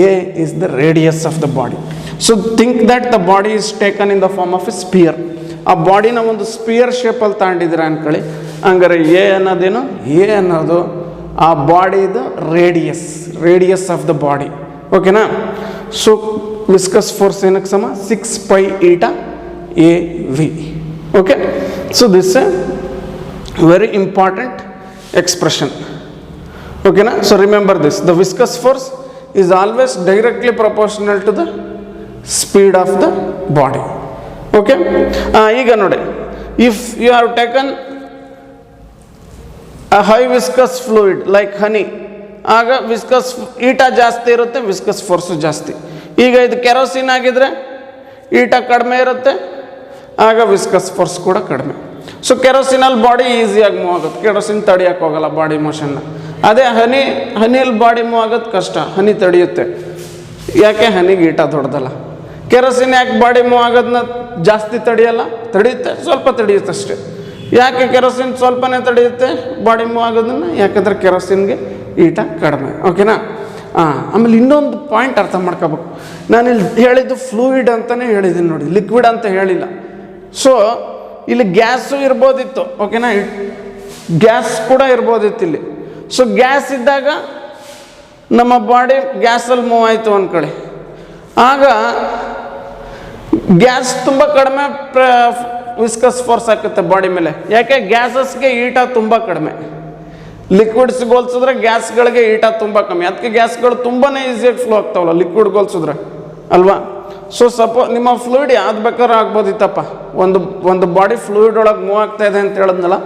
A is the radius of the body. So think that the body is taken in the form of a sphere. ಆ ಬಾಡಿನ ಒಂದು ಸ್ಪಿಯರ್ ಶೇಪಲ್ಲಿ ತಗೊಂಡಿದ್ದೀರ ಅಂದ್ಕೊಳ್ಳಿ. ಹಂಗಾರೆ ಎ ಅನ್ನೋದೇನು, ಎ ಅನ್ನೋದು ಆ ಬಾಡಿದು ರೇಡಿಯಸ್ ಆಫ್ ದ ಬಾಡಿ. ಓಕೆನಾ? ಸೊ ವಿಸ್ಕಸ್ ಫೋರ್ಸ್ ಏನಕ್ಕೆ ಸಮ? 6 pi eta a v. Okay? So this a very important expression. ಓಕೆನಾ? So remember this, the viscous force is always directly proportional to the speed of the body. Okay? ಈಗ ನೋಡಿ, if you have taken a high viscous fluid like honey, ಆಗ ವಿಸ್ಕಸ್ ಈಟ ಜಾಸ್ತಿ ಇರುತ್ತೆ, ವಿಸ್ಕಸ್ ಫೋರ್ಸು ಜಾಸ್ತಿ. ಈಗ ಇದು ಕೆರೋಸಿನ್ ಆಗಿದ್ರೆ ಈಟ ಕಡಿಮೆ ಇರುತ್ತೆ, ಆಗ ವಿಸ್ಕಸ್ ಫೋರ್ಸ್ ಕೂಡ ಕಡಿಮೆ. ಸೊ ಕೆರೋಸಿನಲ್ಲಿ ಬಾಡಿ ಈಸಿಯಾಗಿ ಮೂವ್ ಆಗುತ್ತೆ, ಕೆರೋಸಿನ್ ತಡಿಯೋಕ್ಕೆ ಹೋಗಲ್ಲ ಬಾಡಿ ಮೋಷನ್ನ. ಅದೇ ಹನಿಯಲ್ಲಿ ಬಾಡಿ ಮೂವ್ ಆಗೋದು ಕಷ್ಟ, ಹನಿ ತಡೆಯುತ್ತೆ. ಯಾಕೆ? ಹನಿಗೆ ಈಟ ದೊಡ್ಡದಲ್ಲ. ಕೆರೋಸಿನ್ ಯಾಕೆ ಬಾಡಿ ಮೂವ್ ಆಗೋದನ್ನ ಜಾಸ್ತಿ ತಡೆಯಲ್ಲ? ತಡೆಯುತ್ತೆ, ಸ್ವಲ್ಪ ತಡೆಯುತ್ತೆ ಅಷ್ಟೇ. ಯಾಕೆ ಕೆರೋಸಿನ್ ಸ್ವಲ್ಪನೇ ತಡೆಯುತ್ತೆ ಬಾಡಿ ಮೂವ್ ಆಗೋದನ್ನು? ಯಾಕಂದರೆ ಕೆರೋಸಿನ್ಗೆ ಈಟ ಕಡಿಮೆ. ಓಕೆನಾ? ಆಮೇಲೆ ಇನ್ನೊಂದು ಪಾಯಿಂಟ್ ಅರ್ಥ ಮಾಡ್ಕೋಬೇಕು. ನಾನಿಲ್ಲಿ ಹೇಳಿದ್ದು ಫ್ಲೂಯಿಡ್ ಅಂತಲೇ ಹೇಳಿದ್ದೀನಿ ನೋಡಿ, ಲಿಕ್ವಿಡ್ ಅಂತ ಹೇಳಿಲ್ಲ. ಸೊ ಇಲ್ಲಿ ಗ್ಯಾಸು ಇರ್ಬೋದಿತ್ತು. ಓಕೆನಾ? ಗ್ಯಾಸ್ ಕೂಡ ಇರ್ಬೋದಿತ್ತು ಇಲ್ಲಿ. ಸೊ ಗ್ಯಾಸ್ ಇದ್ದಾಗ ನಮ್ಮ ಬಾಡಿ ಗ್ಯಾಸಲ್ಲಿ ಮೂವ್ ಆಯಿತು ಅಂದ್ಕೊಳ್ಳಿ, ಆಗ ಗ್ಯಾಸ್ ತುಂಬ ಕಡಿಮೆ ವಿಸ್ಕಸ್ ಫೋರ್ಸ್ ಹಾಕುತ್ತೆ ಬಾಡಿ ಮೇಲೆ. ಯಾಕೆ? ಗ್ಯಾಸಸ್ಗೆ ಈಟ ತುಂಬ ಕಡಿಮೆ. ಲಿಕ್ವಿಡ್ಸ್ಗೆ ಹೋಲಿಸಿದ್ರೆ ಗ್ಯಾಸ್ಗಳಿಗೆ ಈಟ ತುಂಬ ಕಮ್ಮಿ. ಅದಕ್ಕೆ ಗ್ಯಾಸ್ಗಳು ತುಂಬಾ ಈಸಿಯಾಗಿ ಫ್ಲೋ ಆಗ್ತಾವಲ್ಲ ಲಿಕ್ವಿಡ್ಗೆ ಹೋಲಿಸಿದ್ರೆ, ಅಲ್ವಾ? ಸೊ ನಿಮ್ಮ ಫ್ಲೂಯಿಡ್ ಯಾವ್ದು ಬೇಕಾದ್ರೂ ಆಗ್ಬೋದಿತ್ತಪ್ಪ. ಒಂದು ಬಾಡಿ ಫ್ಲೂಯಿಡ್ ಒಳಗೆ ಮೂವ್ ಆಗ್ತಾ ಇದೆ ಅಂತ ಹೇಳಿದ್ನಲ್ಲ,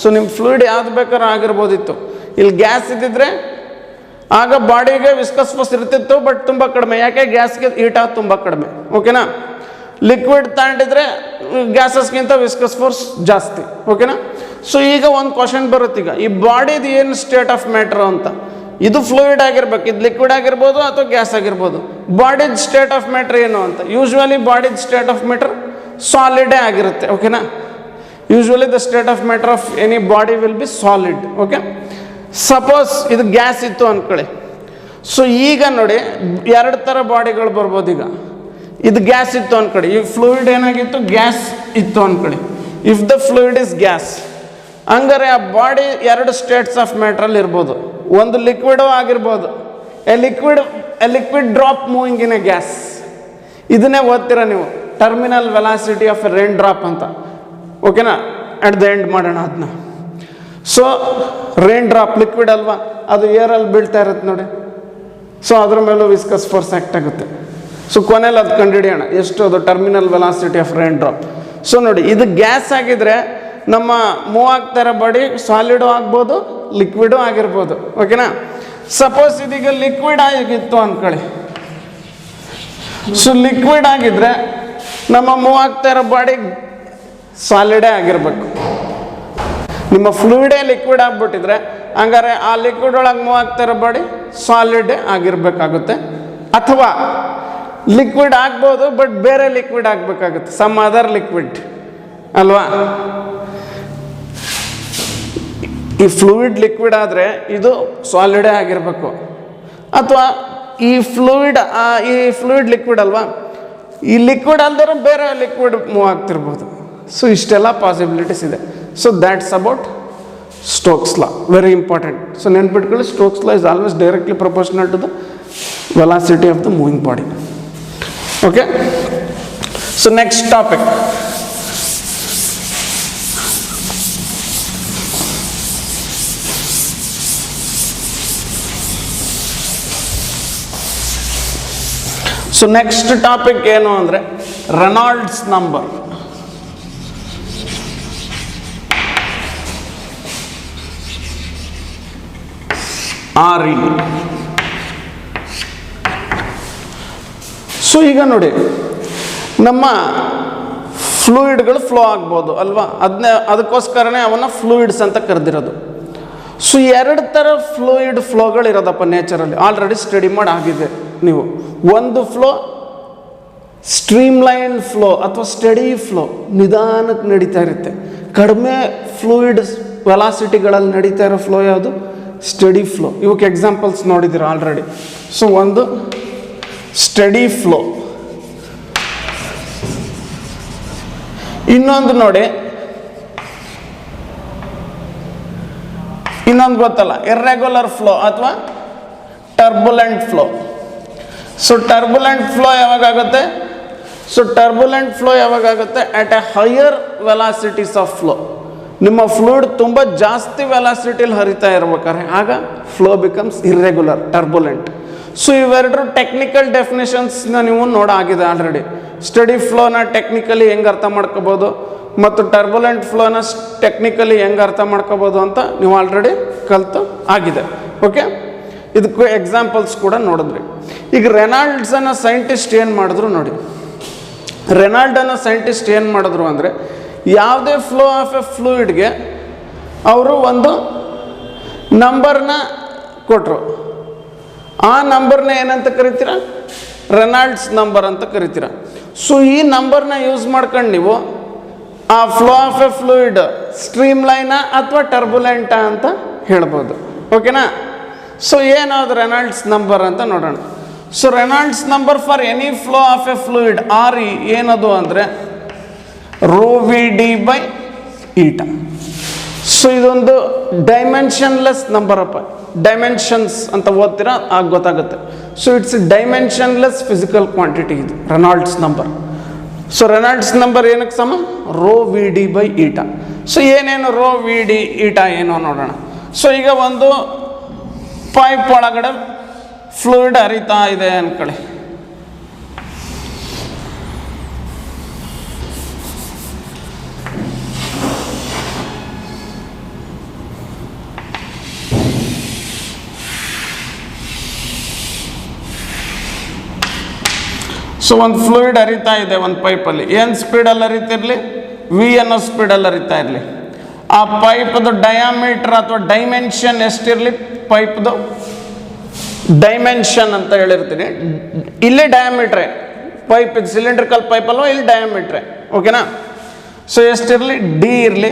ಸೊ ನಿಮ್ಮ ಫ್ಲೂಯಿಡ್ ಯಾವ್ದು ಬೇಕಾದ್ರೂ ಆಗಿರ್ಬೋದಿತ್ತು. ಇಲ್ಲಿ ಗ್ಯಾಸ್ ಇದ್ದಿದ್ರೆ ಆಗ ಬಾಡಿಗೆ ವಿಸ್ಕಸ್ ಫೋರ್ಸ್ ಇರ್ತಿತ್ತು, ಬಟ್ ತುಂಬ ಕಡಿಮೆ. ಯಾಕೆ? ಗ್ಯಾಸ್ಗೆ ಈಟ ತುಂಬ ಕಡಿಮೆ. ಓಕೆನಾ? ಲಿಕ್ವಿಡ್ ತಗೊಂಡಿದ್ರೆ ಗ್ಯಾಸಸ್ಗಿಂತ ವಿಸ್ಕಸ್ ಫೋರ್ಸ್ ಜಾಸ್ತಿ. ಓಕೆನಾ? ಸೊ ಈಗ ಒಂದು ಕ್ವಶನ್ ಬರುತ್ತೆ, ಈಗ ಈ ಬಾಡಿದು ಏನು ಸ್ಟೇಟ್ ಆಫ್ ಮ್ಯಾಟ್ರು ಅಂತ. ಇದು ಫ್ಲೂಯಿಡ್ ಆಗಿರ್ಬೇಕು, ಇದು ಲಿಕ್ವಿಡ್ ಆಗಿರ್ಬೋದು ಅಥವಾ ಗ್ಯಾಸ್ ಆಗಿರ್ಬೋದು. ಬಾಡಿದ ಸ್ಟೇಟ್ ಆಫ್ ಮ್ಯಾಟ್ರ್ ಏನು ಅಂತ? ಯೂಶ್ವಲಿ ಬಾಡಿದ ಸ್ಟೇಟ್ ಆಫ್ ಮ್ಯಾಟ್ರ್ ಸಾಲಿಡೇ ಆಗಿರುತ್ತೆ. ಓಕೆನಾ, usually the state of matter of any body will be solid. Okay, suppose ಇದು ಗ್ಯಾಸ್ ಇತ್ತು ಅಂದ್ಕೊಳ್ಳಿ. ಸೊ ಈಗ ನೋಡಿ ಎರಡು ಥರ ಬಾಡಿಗಳು ಬರ್ಬೋದು. ಈಗ ಇದು ಗ್ಯಾಸ್ ಇತ್ತು ಅಂದ್ಕೊಳ್ಳಿ, ಈ ಫ್ಲೂಯಿಡ್ ಏನಾಗಿತ್ತು, ಗ್ಯಾಸ್ ಇತ್ತು ಅಂದ್ಕೊಳ್ಳಿ. If the fluid is gas, ಹಂಗಾರೆ ಆ ಬಾಡಿ ಎರಡು ಸ್ಟೇಟ್ಸ್ ಆಫ್ ಮ್ಯಾಟ್ರಲ್ಲಿ ಇರ್ಬೋದು. ಒಂದು ಲಿಕ್ವಿಡೂ ಆಗಿರ್ಬೋದು, A liquid drop moving in A gas. ಇದನ್ನೇ ಓದ್ತೀರ ನೀವು, terminal velocity of A rain drop ಅಂತ. ಓಕೆನಾ, ಅಟ್ ದ ಎಂಡ್ ಮಾಡೋಣ ಅದನ್ನ. ಸೊ ರೇನ್ ಡ್ರಾಪ್ ಲಿಕ್ವಿಡ್ ಅಲ್ವಾ, ಅದು ಏರಲ್ಲಿ ಬೀಳ್ತಾ ಇರುತ್ತೆ ನೋಡಿ. ಸೊ ಅದ್ರ ಮೇಲೂ ವಿಸ್ಕಸ್ ಫೋರ್ಸ್ ಆ್ಯಕ್ಟ್ ಆಗುತ್ತೆ. ಸೊ ಕೊನೆಯಲ್ಲಿ ಅದು ಕಂಡುಹಿಡಿಯೋಣ ಎಷ್ಟು ಅದು terminal velocity of rain drop. So ನೋಡಿ, ಇದು ಗ್ಯಾಸ್ ಆಗಿದ್ರೆ ನಮ್ಮ ಮೂವ್ ಆಗ್ತಾ ಇರೋ ಬಾಡಿ ಸಾಲಿಡು ಆಗ್ಬೋದು, ಲಿಕ್ವಿಡು ಆಗಿರ್ಬೋದು. ಓಕೆನಾ, ಸಪೋಸ್ ಇದೀಗ ಲಿಕ್ವಿಡ್ ಆಗಿತ್ತು ಅಂದ್ಕೊಳ್ಳಿ. ಸೊ ಲಿಕ್ವಿಡ್ ಆಗಿದ್ರೆ ನಮ್ಮ ಮೂವ್ ಆಗ್ತಾ ಇರೋ ಬಾಡಿ ಸಾಲಿಡೇ ಆಗಿರ್ಬೇಕು. ನಿಮ್ಮ ಫ್ಲೂಯಿಡೇ ಲಿಕ್ವಿಡ್ ಆಗಿಬಿಟ್ಟಿದ್ರೆ ಹಂಗಾರೆ ಆ ಲಿಕ್ವಿಡ್ ಒಳಗೆ ಮೂವ್ ಆಗ್ತಾ ಇರೋ ಬಾಡಿ ಸಾಲಿಡೇ ಆಗಿರ್ಬೇಕಾಗುತ್ತೆ. ಅಥವಾ ಲಿಕ್ವಿಡ್ ಆಗ್ಬೋದು, ಬಟ್ ಬೇರೆ ಲಿಕ್ವಿಡ್ ಆಗಬೇಕಾಗುತ್ತೆ, ಸಮ್ ಅದರ್ ಲಿಕ್ವಿಡ್ ಅಲ್ವಾ. ಈ ಫ್ಲೂಯಿಡ್ ಲಿಕ್ವಿಡ್ ಆದರೆ ಇದು ಸಾಲಿಡೇ ಆಗಿರಬೇಕು. ಅಥವಾ ಈ ಫ್ಲೂಯಿಡ್ ಲಿಕ್ವಿಡ್ ಅಲ್ವಾ, ಈ ಲಿಕ್ವಿಡ್ ಅಲ್ದಿರೋ ಬೇರೆ ಲಿಕ್ವಿಡ್ ಮೂವ್ ಆಗ್ತಿರ್ಬೋದು. ಸೊ ಇಷ್ಟೆಲ್ಲ ಪಾಸಿಬಿಲಿಟೀಸ್ ಇದೆ. So that's about Stokes law, very important. So ನೆನ್ಪಿಟ್ಕೊಳ್ಳಿ, Stokes law is always directly proportional to the velocity of the moving body. Okay, so next topic, so next topic ಏನು ಅಂದರೆ ರೆನಾಲ್ಡ್ಸ್ ನಂಬರ್. RE. ಸೊ ಈಗ ನೋಡಿ, ನಮ್ಮ ಫ್ಲೂಯಿಡ್ಗಳು ಫ್ಲೋ ಆಗ್ಬೋದು ಅಲ್ವಾ, ಅದಕ್ಕೋಸ್ಕರನೇ ಅವನ್ನ ಫ್ಲೂಯಿಡ್ಸ್ ಅಂತ ಕರೆದಿರೋದು. ಸೊ ಎರಡು ಥರ ಫ್ಲೋಗಳು ಇರೋದಪ್ಪ ನೇಚರಲ್ಲಿ, ಆಲ್ರೆಡಿ ಸ್ಟಡಿ ಮಾಡಿ ಆಗಿದೆ ನೀವು. ಒಂದು ಫ್ಲೋ ಸ್ಟ್ರೀಮ್ಲೈನ್ ಫ್ಲೋ ಅಥವಾ ಸ್ಟಡಿ ಫ್ಲೋ, ನಿಧಾನಕ್ಕೆ ನಡೀತಾ ಇರುತ್ತೆ. ಕಡಿಮೆ ಫ್ಲೂಯಿಡ್ ವೆಲಾಸಿಟಿಗಳಲ್ಲಿ ನಡೀತಾ ಇರೋ ಫ್ಲೋ ಯಾವುದು, ಸ್ಟಡಿ ಫ್ಲೋ. ಇವಕ್ಕೆ ಎಕ್ಸಾಂಪಲ್ಸ್ ನೋಡಿದ್ದೀರ ಆಲ್ರೆಡಿ. ಸೊ ಒಂದು ಸ್ಟಡಿ ಫ್ಲೋ. ಇನ್ನೊಂದು ನೋಡಿ, ಇನ್ನೊಂದು ಗೊತ್ತಲ್ಲ, ಇರ್ರೆಗ್ಯುಲರ್ ಫ್ಲೋ ಅಥವಾ turbulent flow. So turbulent flow ಯಾವಾಗುತ್ತೆ, at a higher velocities of flow. ನಿಮ್ಮ ಫ್ಲೂಯಿಡ್ ತುಂಬ ಜಾಸ್ತಿ ವೆಲಾಸಿಟಿಲಿ ಹರಿತಾ ಇರ್ಬೇಕಾದ್ರೆ ಆಗ flow becomes irregular, turbulent. So ಇವೆರಡರ ಟೆಕ್ನಿಕಲ್ ಡೆಫಿನೇಷನ್ಸ್ನ ನೀವು ನೋಡಾಗಿದೆ ಆಲ್ರೆಡಿ. ಸ್ಟಡಿ ಫ್ಲೋನ ಟೆಕ್ನಿಕಲಿ ಹೆಂಗೆ ಅರ್ಥ ಮಾಡ್ಕೋಬೋದು ಮತ್ತು ಟರ್ಬುಲೆಂಟ್ ಫ್ಲೋನ ಟೆಕ್ನಿಕಲಿ ಹೆಂಗೆ ಅರ್ಥ ಮಾಡ್ಕೋಬೋದು ಅಂತ ನೀವು ಆಲ್ರೆಡಿ ಕಲಿತು ಆಗಿದೆ. ಓಕೆ, ಇದಕ್ಕೂ ಎಕ್ಸಾಂಪಲ್ಸ್ ಕೂಡ ನೋಡಿದ್ರಿ. ಈಗ ರೆನಾಲ್ಡ್ಸ್ ಅನ್ನೋ ಸೈಂಟಿಸ್ಟ್ ಏನು ಮಾಡಿದ್ರು ನೋಡಿ, ರೆನಾಲ್ಡ್ ಅನ್ನೋ ಸೈಂಟಿಸ್ಟ್ ಏನು ಮಾಡಿದ್ರು ಅಂದರೆ, ಯಾವುದೇ ಫ್ಲೋ ಆಫ್ ಎ ಫ್ಲೂಯಿಡ್ಗೆ ಅವರು ಒಂದು ನಂಬರ್ನ ಕೊಟ್ಟರು. ಆ ನಂಬರ್ನ ಏನಂತ ಕರಿತೀರ, ರೆನಾಲ್ಡ್ಸ್ ನಂಬರ್ ಅಂತ ಕರಿತೀರ. ಸೊ ಈ ನಂಬರ್ನ ಯೂಸ್ ಮಾಡ್ಕೊಂಡು ನೀವು ಆ ಫ್ಲೋ ಆಫ್ ಎ ಫ್ಲೂಯಿಡ್ ಸ್ಟ್ರೀಮ್ಲೈನಾ ಅಥವಾ ಟರ್ಬುಲೆಂಟಾ ಅಂತ ಹೇಳ್ಬೋದು. ಓಕೆನಾ, ಸೊ ಏನದು ರೆನಾಲ್ಡ್ಸ್ ನಂಬರ್ ಅಂತ ನೋಡೋಣ. So Reynolds number for any flow of A fluid RE ಏನದು ಅಂದರೆ ρVD/η. ಸೊ ಇದೊಂದು ಡೈಮೆನ್ಷನ್ಲೆಸ್ ನಂಬರ್ ಅಪ್ಪ, ಡೈಮೆನ್ಷನ್ಸ್ ಅಂತ ಓದ್ತೀರಾ ಆಗ ಗೊತ್ತಾಗುತ್ತೆ. ಸೊ ಇಟ್ಸ್ ಡೈಮೆನ್ಷನ್ಲೆಸ್ ಫಿಸಿಕಲ್ ಕ್ವಾಂಟಿಟಿ ಇದು Reynolds number. So Reynolds number ಏನಕ್ಕೆ ಸಮ, ρVD/η. ಸೊ ಏನೇನು ρVD/η ಏನೋ ನೋಡೋಣ. ಸೊ ಈಗ ಒಂದು ಪೈಪ್ ಒಳಗಡೆ ಫ್ಲೂಯಿಡ್ ಹರಿತಾ ಇದೆ ಅನ್ಕೊಳ್ಳಿ. ಸೊ ಒಂದು ಫ್ಲೂಯಿಡ್ ಹರಿತಾ ಇದೆ ಒಂದು ಪೈಪಲ್ಲಿ, ಏನು ಸ್ಪೀಡಲ್ಲಿ ಹರಿತಿರಲಿ, V ಅನ್ನೋ ಸ್ಪೀಡಲ್ಲಿ ಹರಿತಾ ಇರಲಿ. ಆ ಪೈಪ್ದು ಡಯಾಮೀಟರ್ ಅಥವಾ ಡೈಮೆನ್ಷನ್ ಎಷ್ಟಿರಲಿ, ಪೈಪ್ದು ಡೈಮೆನ್ಷನ್ ಅಂತ ಹೇಳಿರ್ತೀನಿ. ಇಲ್ಲಿ ಡಯಾಮೀಟ್ರೆ, ಪೈಪ್ ಇದು ಸಿಲಿಂಡ್ರಿಕಲ್ ಪೈಪ್ ಅಲ್ವಾ, ಇಲ್ಲಿ ಡಯಾಮೀಟ್ರೆ ಓಕೆನಾ. ಸೊ ಎಷ್ಟಿರಲಿ, ಡಿ ಇರಲಿ.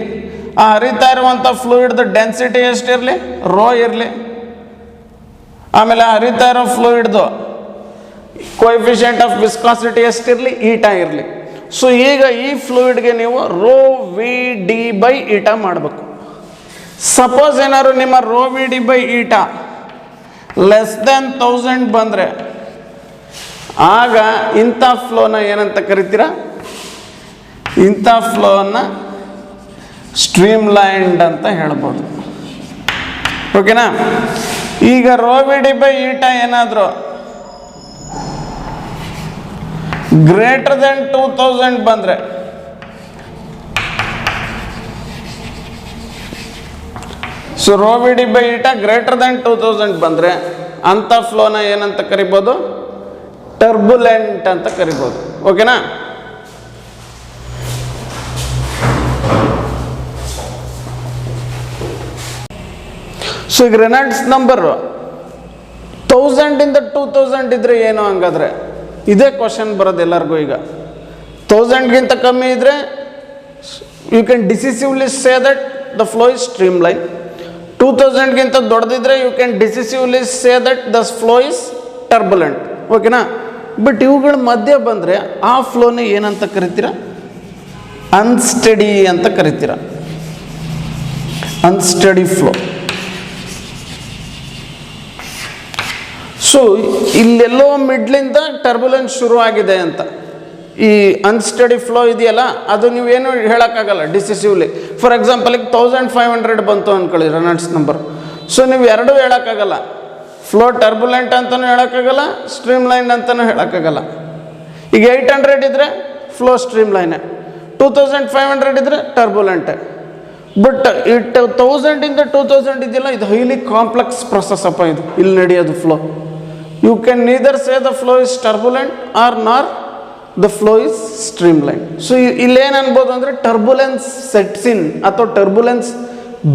ಆ ಹರಿತಾ ಇರುವಂಥ ಫ್ಲೂಯಿಡ್ದು ಡೆನ್ಸಿಟಿ ಎಷ್ಟಿರಲಿ, ರೋ ಇರಲಿ. ಆಮೇಲೆ ಆ ಹರಿತಾ ಇರೋ ಫ್ಲೂಯಿಡ್ದು ಕೋಎಫಿಷಿಯಂಟ್ ಆಫ್ ವಿಸ್ಕಾಸಿಟಿ ಎಷ್ಟಿರಲಿ, ಈಟಾ ಇರಲಿ. ಸೊ ಈಗ ಈ ಫ್ಲೂಯಿಡ್ಗೆ ನೀವು rho V D by eta ಮಾಡಬೇಕು. ಸಪೋಸ್ ಏನಾದ್ರು ನಿಮ್ಮ rho V D by eta less than 1000 ಬಂದರೆ ಆಗ ಇಂಥ ಫ್ಲೋನ ಏನಂತ ಕರಿತೀರ, ಇಂಥ ಫ್ಲೋನ ಸ್ಟ್ರೀಮ್ ಲೈನ್ಡ್ ಅಂತ ಹೇಳ್ಬೋದು. ಓಕೆನಾ. ಈಗ rho V D by eta ಏನಾದರೂ ಗ್ರೇಟರ್ ದೆನ್ 2000 ಬಂದರೆ so rho V D by eta greater than 2000 ಬಂದರೆ ಅಂಥ ಫ್ಲೋನ ಏನಂತ ಕರಿಬೋದು, ಟರ್ಬುಲೆಂಟ್ ಅಂತ ಕರಿಬೋದು. ಓಕೆನಾ. ಸೊ ಈಗ ರೆನಾಲ್ಡ್ಸ್ ನಂಬರ್ 1000 ಇಂದ 2000 ಇದ್ರೆ ಏನು ಹಂಗಾದ್ರೆ ಇದೇ ಕ್ವಶನ್ ಬರೋದು ಎಲ್ಲರಿಗೂ. ಈಗ 1000ಗಿಂತ ಕಮ್ಮಿ ಇದ್ರೆ you can decisively say that the flow is streamline. 2000ಗಿಂತ ದೊಡ್ಡದಿದ್ರೆ you can decisively say that the flow is turbulent. ಓಕೆನಾ. ಬಟ್ ಇವುಗಳ ಮಧ್ಯೆ ಬಂದರೆ ಆ ಫ್ಲೋನ ಏನಂತ ಕರಿತೀರ, ಅನ್ಸ್ಟಡಿ ಅಂತ ಕರಿತೀರ. Unsteady flow. ಸೊ ಇಲ್ಲೆಲ್ಲೋ ಮಿಡ್ಲಿಂದ ಟರ್ಬುಲೆನ್ಸ್ ಶುರು ಆಗಿದೆ ಅಂತ. ಈ ಅನ್ಸ್ಟಡಿ ಫ್ಲೋ ಇದೆಯಲ್ಲ ಅದು ನೀವೇನು ಹೇಳೋಕ್ಕಾಗಲ್ಲ ಡಿಸಿಸಿವ್ಲಿ. ಫಾರ್ ಎಕ್ಸಾಂಪಲ್ ಈಗ 1500 ಬಂತು ಅಂದ್ಕೊಳ್ಳಿ ರೆನಾಲ್ಡ್ಸ್ ನಂಬರ್. ಸೊ ನೀವು ಎರಡೂ ಹೇಳೋಕ್ಕಾಗಲ್ಲ. ಫ್ಲೋ ಟರ್ಬುಲೆಂಟ್ ಅಂತಲೂ ಹೇಳೋಕ್ಕಾಗಲ್ಲ, ಸ್ಟ್ರೀಮ್ ಲೈನ್ ಅಂತಲೂ ಹೇಳೋಕ್ಕಾಗಲ್ಲ. ಈಗ 800 ಇದ್ದರೆ ಫ್ಲೋ ಸ್ಟ್ರೀಮ್ ಲೈನೇ, 2500 ಇದ್ದರೆ ಟರ್ಬುಲೆಂಟೇ. ಬಟ್ 1000 ಇಂದ 2000 ಇದೆಯಲ್ಲ, ಇದು ಹೈಲಿ ಕಾಂಪ್ಲೆಕ್ಸ್ ಪ್ರೊಸೆಸ್ ಅಪ್ಪ. ಇದು ಇಲ್ಲಿ ನಡೆಯೋದು flow. You can neither say the flow is turbulent or nor the flow is streamline. So ಇಲ್ಲೇನು ಅನ್ಬೋದು ಅಂದರೆ ಟರ್ಬುಲೆನ್ಸ್ ಸೆಟ್ಸ್ ಇನ್ ಅಥವಾ ಟರ್ಬುಲೆನ್ಸ್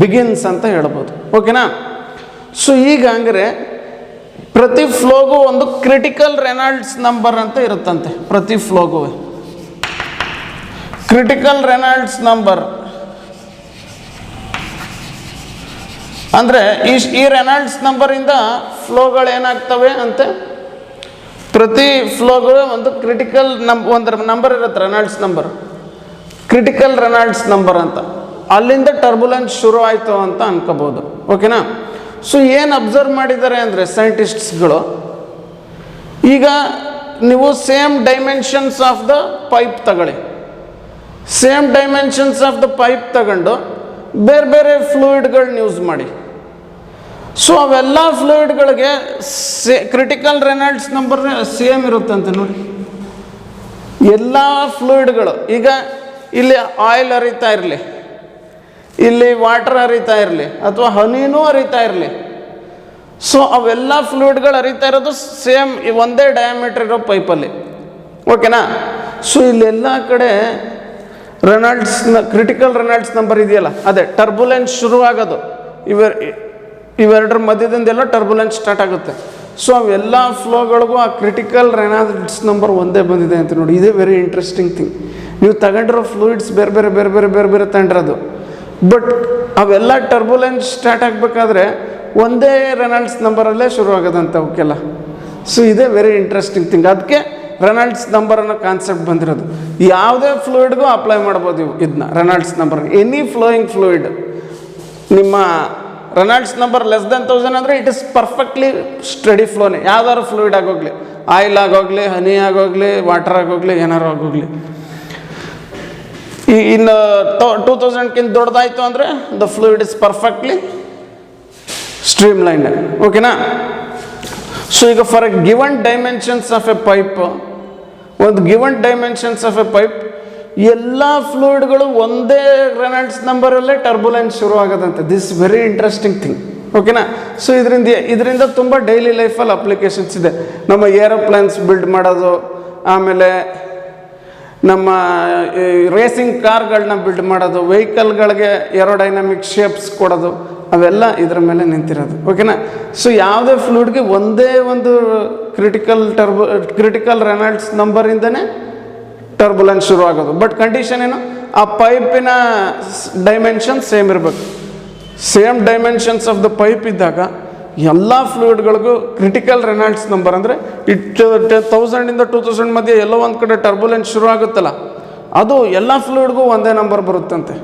ಬಿಗಿನ್ಸ್ ಅಂತ ಹೇಳ್ಬೋದು. ಓಕೆನಾ. ಸೊ ಈಗ ಹಂಗಾರೆ ಪ್ರತಿ ಫ್ಲೋಗೂ ಒಂದು ಕ್ರಿಟಿಕಲ್ ರೆನಾಲ್ಡ್ಸ್ ನಂಬರ್ ಅಂತ ಇರುತ್ತಂತೆ. ಪ್ರತಿ ಫ್ಲೋಗೂ ಕ್ರಿಟಿಕಲ್ ರೆನಾಲ್ಡ್ಸ್ ನಂಬರ್ ಅಂದರೆ ಈ ರೆನಾಲ್ಡ್ಸ್ ನಂಬರಿಂದ ಫ್ಲೋಗಳು ಏನಾಗ್ತವೆ ಅಂತೆ, ಪ್ರತಿ ಫ್ಲೋಗಳು ಒಂದು ಕ್ರಿಟಿಕಲ್ ಒಂದು ನಂಬರ್ ಇರುತ್ತೆ, Reynolds number, critical Reynolds number ಅಂತ. ಅಲ್ಲಿಂದ ಟರ್ಬುಲೆನ್ಸ್ ಶುರು ಆಯಿತು ಅಂತ ಅನ್ಕೋಬೋದು. ಓಕೆನಾ. ಸೊ ಏನು ಅಬ್ಸರ್ವ್ ಮಾಡಿದ್ದಾರೆ ಅಂದರೆ ಸೈಂಟಿಸ್ಟ್ಸ್ಗಳು, ಈಗ ನೀವು same dimensions of the pipe ತಗೊಳ್ಳಿ. Same dimensions of the pipe ತಗೊಂಡು ಬೇರೆ ಬೇರೆ ಫ್ಲೂಯಿಡ್ಗಳನ್ನ ಯೂಸ್ ಮಾಡಿ. ಸೊ ಅವೆಲ್ಲ ಫ್ಲೂಯಿಡ್ಗಳಿಗೆ ಕ್ರಿಟಿಕಲ್ ರೆನಾಲ್ಡ್ಸ್ ನಂಬರ್ ಸೇಮ್ ಇರುತ್ತಂತೆ ನೋಡಿ. ಎಲ್ಲ ಫ್ಲೂಯಿಡ್ಗಳು, ಈಗ ಇಲ್ಲಿ ಆಯಿಲ್ ಹರಿತಾ ಇರಲಿ, ಇಲ್ಲಿ ವಾಟರ್ ಹರಿತಾ ಇರಲಿ, ಅಥವಾ ಹನಿನೂ ಹರಿತಾ ಇರಲಿ, ಸೊ ಅವೆಲ್ಲ ಫ್ಲೂಯಿಡ್ಗಳು ಹರಿತಾ ಇರೋದು ಸೇಮ್ ಒಂದೇ ಡಯಾಮೀಟರ್ ಇರೋ ಪೈಪಲ್ಲಿ. ಓಕೆನಾ. ಸೊ ಇಲ್ಲೆಲ್ಲ ಕಡೆ ಕ್ರಿಟಿಕಲ್ ರೆನಾಲ್ಡ್ಸ್ ನಂಬರ್ ಇದೆಯಲ್ಲ, ಅದೇ ಟರ್ಬುಲೆನ್ಸ್ ಶುರು ಆಗೋದು. ಇವೆರಡರ ಮಧ್ಯದಿಂದೆಲ್ಲ ಟರ್ಬುಲೆನ್ಸ್ ಸ್ಟಾರ್ಟ್ ಆಗುತ್ತೆ. ಸೊ ಅವೆಲ್ಲ ಫ್ಲೋಗಳಿಗೂ ಆ ಕ್ರಿಟಿಕಲ್ ರೆನಾಲ್ಡ್ಸ್ ನಂಬರ್ ಒಂದೇ ಬಂದಿದೆ ಅಂತ ನೋಡಿ. ಇದೇ ವೆರಿ ಇಂಟ್ರೆಸ್ಟಿಂಗ್ ಥಿಂಗ್. ನೀವು ತಗೊಂಡಿರೋ ಫ್ಲೂಯಿಡ್ಸ್ ಬೇರೆ ಬೇರೆ ಬೇರೆ ಬೇರೆ ಬೇರೆ ಬೇರೆ ತಗೊಂಡಿರೋದು, ಬಟ್ ಅವೆಲ್ಲ ಟರ್ಬುಲೆನ್ಸ್ ಸ್ಟಾರ್ಟ್ ಆಗಬೇಕಾದ್ರೆ ಒಂದೇ ರೆನಾಲ್ಡ್ಸ್ ನಂಬರಲ್ಲೇ ಶುರು ಆಗೋದಂತ ಅವಕ್ಕೆಲ್ಲ. ಸೊ ಇದೇ ವೆರಿ ಇಂಟ್ರೆಸ್ಟಿಂಗ್ ಥಿಂಗ್. ಅದಕ್ಕೆ ರೆನಾಲ್ಡ್ಸ್ ನಂಬರ್ ಅನ್ನೋ ಕಾನ್ಸೆಪ್ಟ್ ಬಂದಿರೋದು. ಯಾವುದೇ ಫ್ಲೂಯಿಡ್ಗೂ ಅಪ್ಲೈ ಮಾಡ್ಬೋದು ಇದನ್ನ, Reynolds number. Any flowing fluid ನಿಮ್ಮ ರೆನಾಲ್ಡ್ಸ್ ನಂಬರ್ ಲೆಸ್ ದೆನ್ 1000 ಅಂದರೆ ಇಟ್ ಇಸ್ ಪರ್ಫೆಕ್ಟ್ಲಿ ಸ್ಟಡಿ ಫ್ಲೋನೇ. ಯಾವ್ದಾದ್ರು ಫ್ಲೂಯಿಡ್ ಆಗೋಗ್ಲಿ, ಆಯಿಲ್ ಆಗೋಗ್ಲಿ, ಹನಿ ಆಗೋಗ್ಲಿ, ವಾಟರ್ ಆಗೋಗ್ಲಿ, ಏನಾರು ಆಗೋಗ್ಲಿ. ಇನ್ನು 2000ಕ್ಕಿಂತ ದೊಡ್ಡದಾಯಿತು ಅಂದರೆ the fluid is perfectly stream line. ಓಕೆನಾ. ಸೊ ಈಗ for a given dimensions of A pipe, ಒಂದು given dimensions of A pipe ಎಲ್ಲ ಫ್ಲೂಯಿಡ್ಗಳು ಒಂದೇ ರೆನಾಲ್ಡ್ಸ್ ನಂಬರಲ್ಲೇ ಟರ್ಬುಲೆನ್ಸ್ ಶುರು ಆಗೋದಂತೆ. This very interesting thing. ಓಕೆನಾ. ಸೊ ಇದರಿಂದ ತುಂಬ ಡೈಲಿ ಲೈಫಲ್ಲಿ ಅಪ್ಲಿಕೇಶನ್ಸ್ ಇದೆ. ನಮ್ಮ ಏರೋಪ್ಲೇನ್ಸ್ ಬಿಲ್ಡ್ ಮಾಡೋದು, ಆಮೇಲೆ ನಮ್ಮ ರೇಸಿಂಗ್ ಕಾರ್ಗಳನ್ನ ಬಿಲ್ಡ್ ಮಾಡೋದು, ವೆಹಿಕಲ್ಗಳಿಗೆ ಏರೋಡೈನಮಿಕ್ ಶೇಪ್ಸ್ ಕೊಡೋದು, ಅವೆಲ್ಲ ಇದರ ಮೇಲೆ ನಿಂತಿರೋದು. ಓಕೆನಾ. ಸೊ ಯಾವುದೇ ಫ್ಲೂಯಿಡ್ಗೆ ಒಂದೇ ಒಂದು ಕ್ರಿಟಿಕಲ್ ರೆನಾಲ್ಡ್ಸ್ ನಂಬರಿಂದನೇ ಟರ್ಬುಲೆನ್ಸ್ ಶುರು ಆಗೋದು. ಬಟ್ ಕಂಡೀಷನ್ ಏನು, ಆ ಪೈಪಿನ ಡೈಮೆನ್ಷನ್ ಸೇಮ್ ಇರಬೇಕು. Same dimensions of the pipe ಇದ್ದಾಗ ಎಲ್ಲ ಫ್ಲೂಯಿಡ್ಗಳಿಗೂ ಕ್ರಿಟಿಕಲ್ ರೆನಾಲ್ಡ್ಸ್ ನಂಬರ್ ಅಂದರೆ 1000 2000 ಮಧ್ಯೆ ಎಲ್ಲೋ ಒಂದು ಕಡೆ ಟರ್ಬುಲೆನ್ಸ್ ಶುರು ಆಗುತ್ತಲ್ಲ, ಅದು ಎಲ್ಲ ಫ್ಲೂಯಿಡ್ಗೂ ಒಂದೇ ನಂಬರ್ ಬರುತ್ತಂತೆ.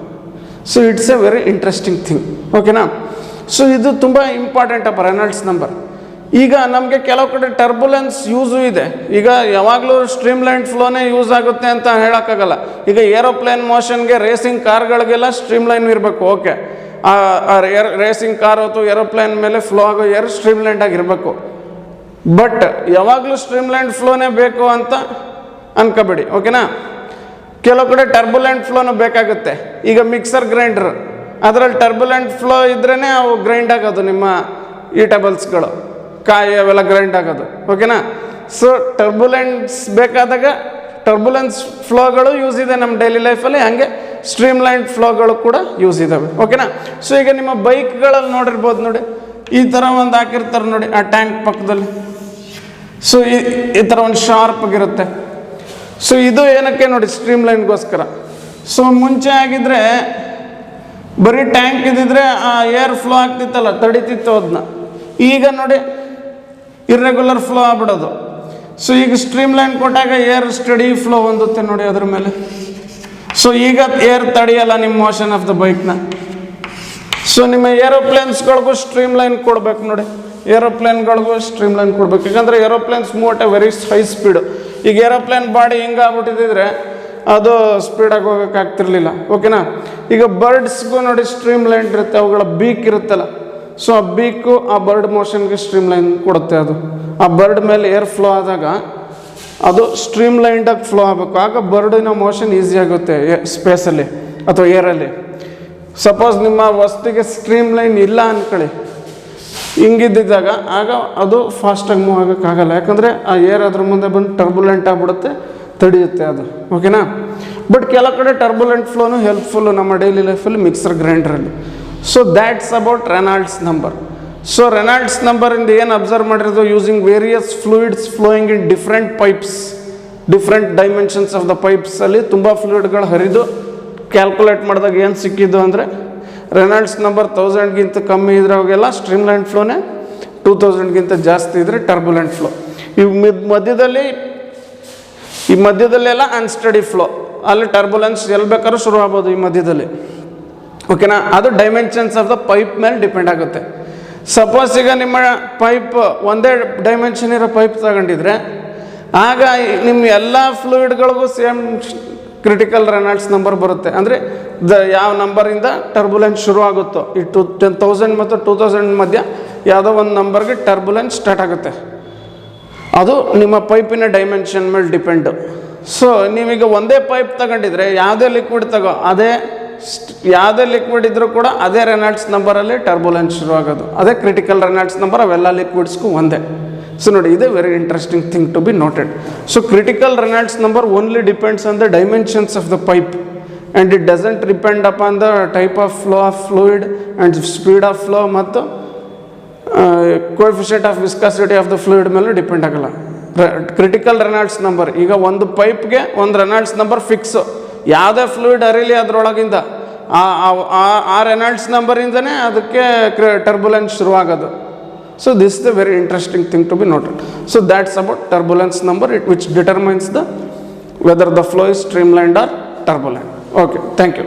So it's a very interesting thing. ಓಕೆನಾ? ಸೊ ಇದು ತುಂಬ ಇಂಪಾರ್ಟೆಂಟ್ ಅಪ್ಪ ರೆನಾಲ್ಡ್ಸ್ ನಂಬರ್. ಈಗ ನಮಗೆ ಕೆಲವು ಕಡೆ ಟರ್ಬುಲೆನ್ಸ್ ಯೂಸು ಇದೆ. ಈಗ ಯಾವಾಗಲೂ ಸ್ಟ್ರೀಮ್ ಲೈನ್ ಫ್ಲೋನೇ ಯೂಸ್ ಆಗುತ್ತೆ ಅಂತ ಹೇಳೋಕ್ಕಾಗಲ್ಲ. ಈಗ ಏರೋಪ್ಲೇನ್ ಮೋಷನ್ಗೆ, ರೇಸಿಂಗ್ ಕಾರ್ಗಳಿಗೆಲ್ಲ ಸ್ಟ್ರೀಮ್ ಲೈನ್ ಇರಬೇಕು. ಓಕೆ, ರೇಸಿಂಗ್ ಕಾರ್ ಅಥವಾ ಏರೋಪ್ಲೇನ್ ಮೇಲೆ ಫ್ಲೋ ಆಗೋ ಏರ್ ಸ್ಟ್ರೀಮ್ ಲೈನ್ ಆಗಿರಬೇಕು. ಬಟ್ ಯಾವಾಗಲೂ ಸ್ಟ್ರೀಮ್ ಲೈನ್ ಫ್ಲೋನೇ ಬೇಕು ಅಂತ ಅನ್ಕೋಬೇಡಿ. ಓಕೆನಾ? ಕೆಲವು ಕಡೆ ಟರ್ಬುಲೆಂಟ್ ಫ್ಲೋನು ಬೇಕಾಗುತ್ತೆ. ಈಗ ಮಿಕ್ಸರ್ ಗ್ರೈಂಡರ್, ಅದರಲ್ಲಿ ಟರ್ಬುಲೆಂಟ್ ಫ್ಲೋ ಇದ್ರೇ ಅವು ಗ್ರೈಂಡ್ ಆಗೋದು, ನಿಮ್ಮ ಈಟಬಲ್ಸ್ಗಳು, ಕಾಯಿ ಅವೆಲ್ಲ ಗ್ರೈಂಡ್ ಆಗೋದು. ಓಕೆನಾ? ಸೊ ಟರ್ಬುಲೆನ್ಸ್ ಬೇಕಾದಾಗ ಟರ್ಬುಲೆನ್ಸ್ ಫ್ಲೋಗಳು ಯೂಸ್ ಇದೆ ನಮ್ಮ ಡೈಲಿ ಲೈಫಲ್ಲಿ, ಹಾಗೆ ಸ್ಟ್ರೀಮ್ ಲೈನ್ ಫ್ಲೋಗಳು ಕೂಡ ಯೂಸ್ ಇದ್ದಾವೆ. ಓಕೆನಾ? ಸೊ ಈಗ ನಿಮ್ಮ ಬೈಕ್ಗಳಲ್ಲಿ ನೋಡಿರ್ಬೋದು ನೋಡಿ, ಈ ಥರ ಒಂದು ಹಾಕಿರ್ತಾರೆ ನೋಡಿ ಆ ಟ್ಯಾಂಕ್ ಪಕ್ಕದಲ್ಲಿ. ಸೊ ಈ ಥರ ಒಂದು ಶಾರ್ಪ್ ಆಗಿರುತ್ತೆ. ಸೊ ಇದು ಏನಕ್ಕೆ ನೋಡಿ, ಸ್ಟ್ರೀಮ್ ಲೈನ್ಗೋಸ್ಕರ. ಸೊ ಮುಂಚೆ ಆಗಿದ್ರೆ ಬರೀ ಟ್ಯಾಂಕ್ ಇದ್ದಿದ್ರೆ ಆ ಏರ್ ಫ್ಲೋ ಆಗ್ತಿತ್ತಲ್ಲ, ತಡಿತಿತ್ತು ಅದನ್ನ. ಈಗ ನೋಡಿ ಇರ್ರೆಗ್ಯುಲರ್ ಫ್ಲೋ ಆಗ್ಬಿಡೋದು. ಸೊ ಈಗ ಸ್ಟ್ರೀಮ್ ಲೈನ್ ಕೊಟ್ಟಾಗ ಏರ್ ಸ್ಟಡಿ ಫ್ಲೋ ಹೊಂದುತ್ತೆ ನೋಡಿ ಅದ್ರ ಮೇಲೆ. ಸೊ ಈಗ ಏರ್ ತಡೆಯಲ್ಲ ನಿಮ್ಮ ಮೋಷನ್ ಆಫ್ ದ ಬೈಕ್ನ. ಸೊ ನಿಮ್ಮ ಏರೋಪ್ಲೇನ್ಸ್ಗಳಿಗೂ ಸ್ಟ್ರೀಮ್ ಲೈನ್ ಕೊಡ್ಬೇಕು ನೋಡಿ, ಏರೋಪ್ಲೇನ್ಗಳಿಗೂ ಸ್ಟ್ರೀಮ್ ಲೈನ್ ಕೊಡ್ಬೇಕು. ಯಾಕಂದರೆ aeroplanes move at A very high speed. ಈಗ ಏರೋಪ್ಲೇನ್ ಬಾಡಿ ಹಿಂಗಾಗ್ಬಿಟ್ಟಿದ್ರೆ ಅದು ಸ್ಪೀಡಾಗಿ ಹೋಗೋಕ್ಕಾಗ್ತಿರ್ಲಿಲ್ಲ. ಓಕೆನಾ? ಈಗ ಬರ್ಡ್ಸ್ಗೂ ನೋಡಿ ಸ್ಟ್ರೀಮ್ ಲೈನ್ ಇರುತ್ತೆ, ಅವುಗಳ ಬೀಕ್ ಇರುತ್ತಲ್ಲ. ಸೊ ಆ ಬೀಕು ಆ ಬರ್ಡ್ ಮೋಷನ್ಗೆ ಸ್ಟ್ರೀಮ್ ಲೈನ್ ಕೊಡುತ್ತೆ. ಅದು ಆ ಬರ್ಡ್ ಮೇಲೆ ಏರ್ ಫ್ಲೋ ಆದಾಗ ಅದು ಸ್ಟ್ರೀಮ್ ಲೈನ್ಡಾಗಿ ಫ್ಲೋ ಆಗಬೇಕು. ಆಗ ಬರ್ಡಿನ ಮೋಷನ್ ಈಸಿ ಆಗುತ್ತೆ ಸ್ಪೇಸಲ್ಲಿ ಅಥವಾ ಏರಲ್ಲಿ. ಸಪೋಸ್ ನಿಮ್ಮ ವಸ್ತುಗೆ ಸ್ಟ್ರೀಮ್ ಲೈನ್ ಇಲ್ಲ ಅಂದ್ಕೊಳ್ಳಿ, ಹಿಂಗಿದ್ದಾಗ ಆಗ ಅದು ಫಾಸ್ಟಾಗಿ ಮೂವ್ ಆಗೋಕ್ಕಾಗಲ್ಲ. ಯಾಕಂದರೆ ಆ ಏರ್ ಅದ್ರ ಮುಂದೆ ಬಂದು ಟರ್ಬುಲೆಂಟ್ ಆಗಿಬಿಡುತ್ತೆ, ತಡೆಯುತ್ತೆ ಅದು. ಓಕೆನಾ? ಬಟ್ ಕೆಲವು ಕಡೆ ಟರ್ಬುಲೆಂಟ್ ಫ್ಲೋನು ಹೆಲ್ಪ್ಫುಲ್ಲು ನಮ್ಮ ಡೈಲಿ ಲೈಫಲ್ಲಿ ಮಿಕ್ಸರ್ ಗ್ರೈಂಡ್ರಲ್ಲಿ. So that's about Reynolds number. So Reynolds ನಂಬರಿಂದ ಏನು ಅಬ್ಸರ್ವ್ ಮಾಡಿರೋದು, using various fluids flowing in different pipes, different dimensions of the ಪೈಪ್ಸಲ್ಲಿ ತುಂಬ ಫ್ಲೂಯಿಡ್ಗಳು ಹರಿದು ಕ್ಯಾಲ್ಕುಲೇಟ್ ಮಾಡಿದಾಗ ಏನು ಸಿಕ್ಕಿದ್ದು ಅಂದರೆ ರೆನಾಲ್ಡ್ಸ್ ನಂಬರ್ 1000ಗಿಂತ ಕಮ್ಮಿ ಇದ್ರೆ ಅವಾಗೆಲ್ಲ ಸ್ಟ್ರೀಮ್ ಲೈನ್ ಫ್ಲೋನೇ, 2000ಗಿಂತ ಜಾಸ್ತಿ ಇದ್ದರೆ ಟರ್ಬುಲೆಂಟ್ ಫ್ಲೋ. ಇವು ಮಧ್ಯದಲ್ಲೆಲ್ಲ ಅನ್ಸ್ಟಡಿ ಫ್ಲೋ, ಅಲ್ಲಿ ಟರ್ಬುಲೆನ್ಸ್ ಎಲ್ಲಿ ಬೇಕಾದ್ರೂ ಶುರು ಆಗ್ಬೋದು ಈ ಮಧ್ಯದಲ್ಲಿ. ಓಕೆನಾ? ಅದು ಡೈಮೆನ್ಷನ್ಸ್ ಆಫ್ ದ ಪೈಪ್ ಮೇಲೆ ಡಿಪೆಂಡ್ ಆಗುತ್ತೆ. ಸಪೋಸ್ ಈಗ ನಿಮ್ಮ ಪೈಪ್ ಒಂದೇ ಡೈಮೆನ್ಷನ್ ಇರೋ ಪೈಪ್ ತಗೊಂಡಿದ್ರೆ ಆಗ ನಿಮ್ಮ ಎಲ್ಲ ಫ್ಲೂಯಿಡ್ಗಳಿಗೂ ಸೇಮ್ ಕ್ರಿಟಿಕಲ್ ರೆನಾಲ್ಡ್ಸ್ ನಂಬರ್ ಬರುತ್ತೆ. ಅಂದರೆ ಯಾವ ನಂಬರಿಂದ ಟರ್ಬುಲೆನ್ಸ್ ಶುರು ಆಗುತ್ತೋ, ಈ 10,000 ಮತ್ತು 2000 ಮಧ್ಯ ಯಾವುದೋ ಒಂದು ನಂಬರ್ಗೆ ಟರ್ಬುಲೆನ್ಸ್ ಸ್ಟಾರ್ಟ್ ಆಗುತ್ತೆ. ಅದು ನಿಮ್ಮ ಪೈಪಿನ ಡೈಮೆನ್ಷನ್ ಮೇಲೆ ಡಿಪೆಂಡು. ಸೊ ನೀವೀಗ ಒಂದೇ ಪೈಪ್ ತಗೊಂಡಿದ್ರೆ ಯಾವುದೇ ಲಿಕ್ವಿಡ್ ಯಾವುದೇ ಲಿಕ್ವಿಡ್ ಇದ್ರೂ ಕೂಡ ಅದೇ ರೆನಾಲ್ಡ್ಸ್ ನಂಬರಲ್ಲಿ ಟರ್ಬುಲೆನ್ಸ್ ಶುರು ಆಗೋದು, ಅದೇ ಕ್ರಿಟಿಕಲ್ ರೆನಾಲ್ಡ್ಸ್ ನಂಬರ್ ಅವೆಲ್ಲ ಲಿಕ್ವಿಡ್ಸ್ಗೂ ಒಂದೇ. ಸೊ ನೋಡಿ, ಇದೇ very interesting thing to be noted. So critical Reynolds number only depends on the dimensions of the pipe and it doesn't depend upon the type of flow of fluid and speed of flow ಮತ್ತು coefficient of viscosity of the fluid ಮೇಲೆ ಡಿಪೆಂಡ್ ಆಗಲ್ಲ. ಕ್ರಿಟಿಕಲ್ ರೆನಾಲ್ಡ್ಸ್ ನಂಬರ್, ಈಗ ಒಂದು ಪೈಪ್ಗೆ ಒಂದು ರೆನಾಲ್ಡ್ಸ್ ನಂಬರ್ ಫಿಕ್ಸು. ಯಾವುದೇ ಫ್ಲೂಯಿಡ್ ಹರಿಲಿ ಅದರೊಳಗಿಂದ ಆ ರೆನಾಲ್ಡ್ಸ್ ನಂಬರಿಂದನೇ ಅದಕ್ಕೆ ಟರ್ಬುಲೆನ್ಸ್ ಶುರುವಾಗೋದು. So this is the very interesting thing to be noted. So that's about turbulence number, which determines the whether the flow is streamlined or turbulent. Okay, thank you.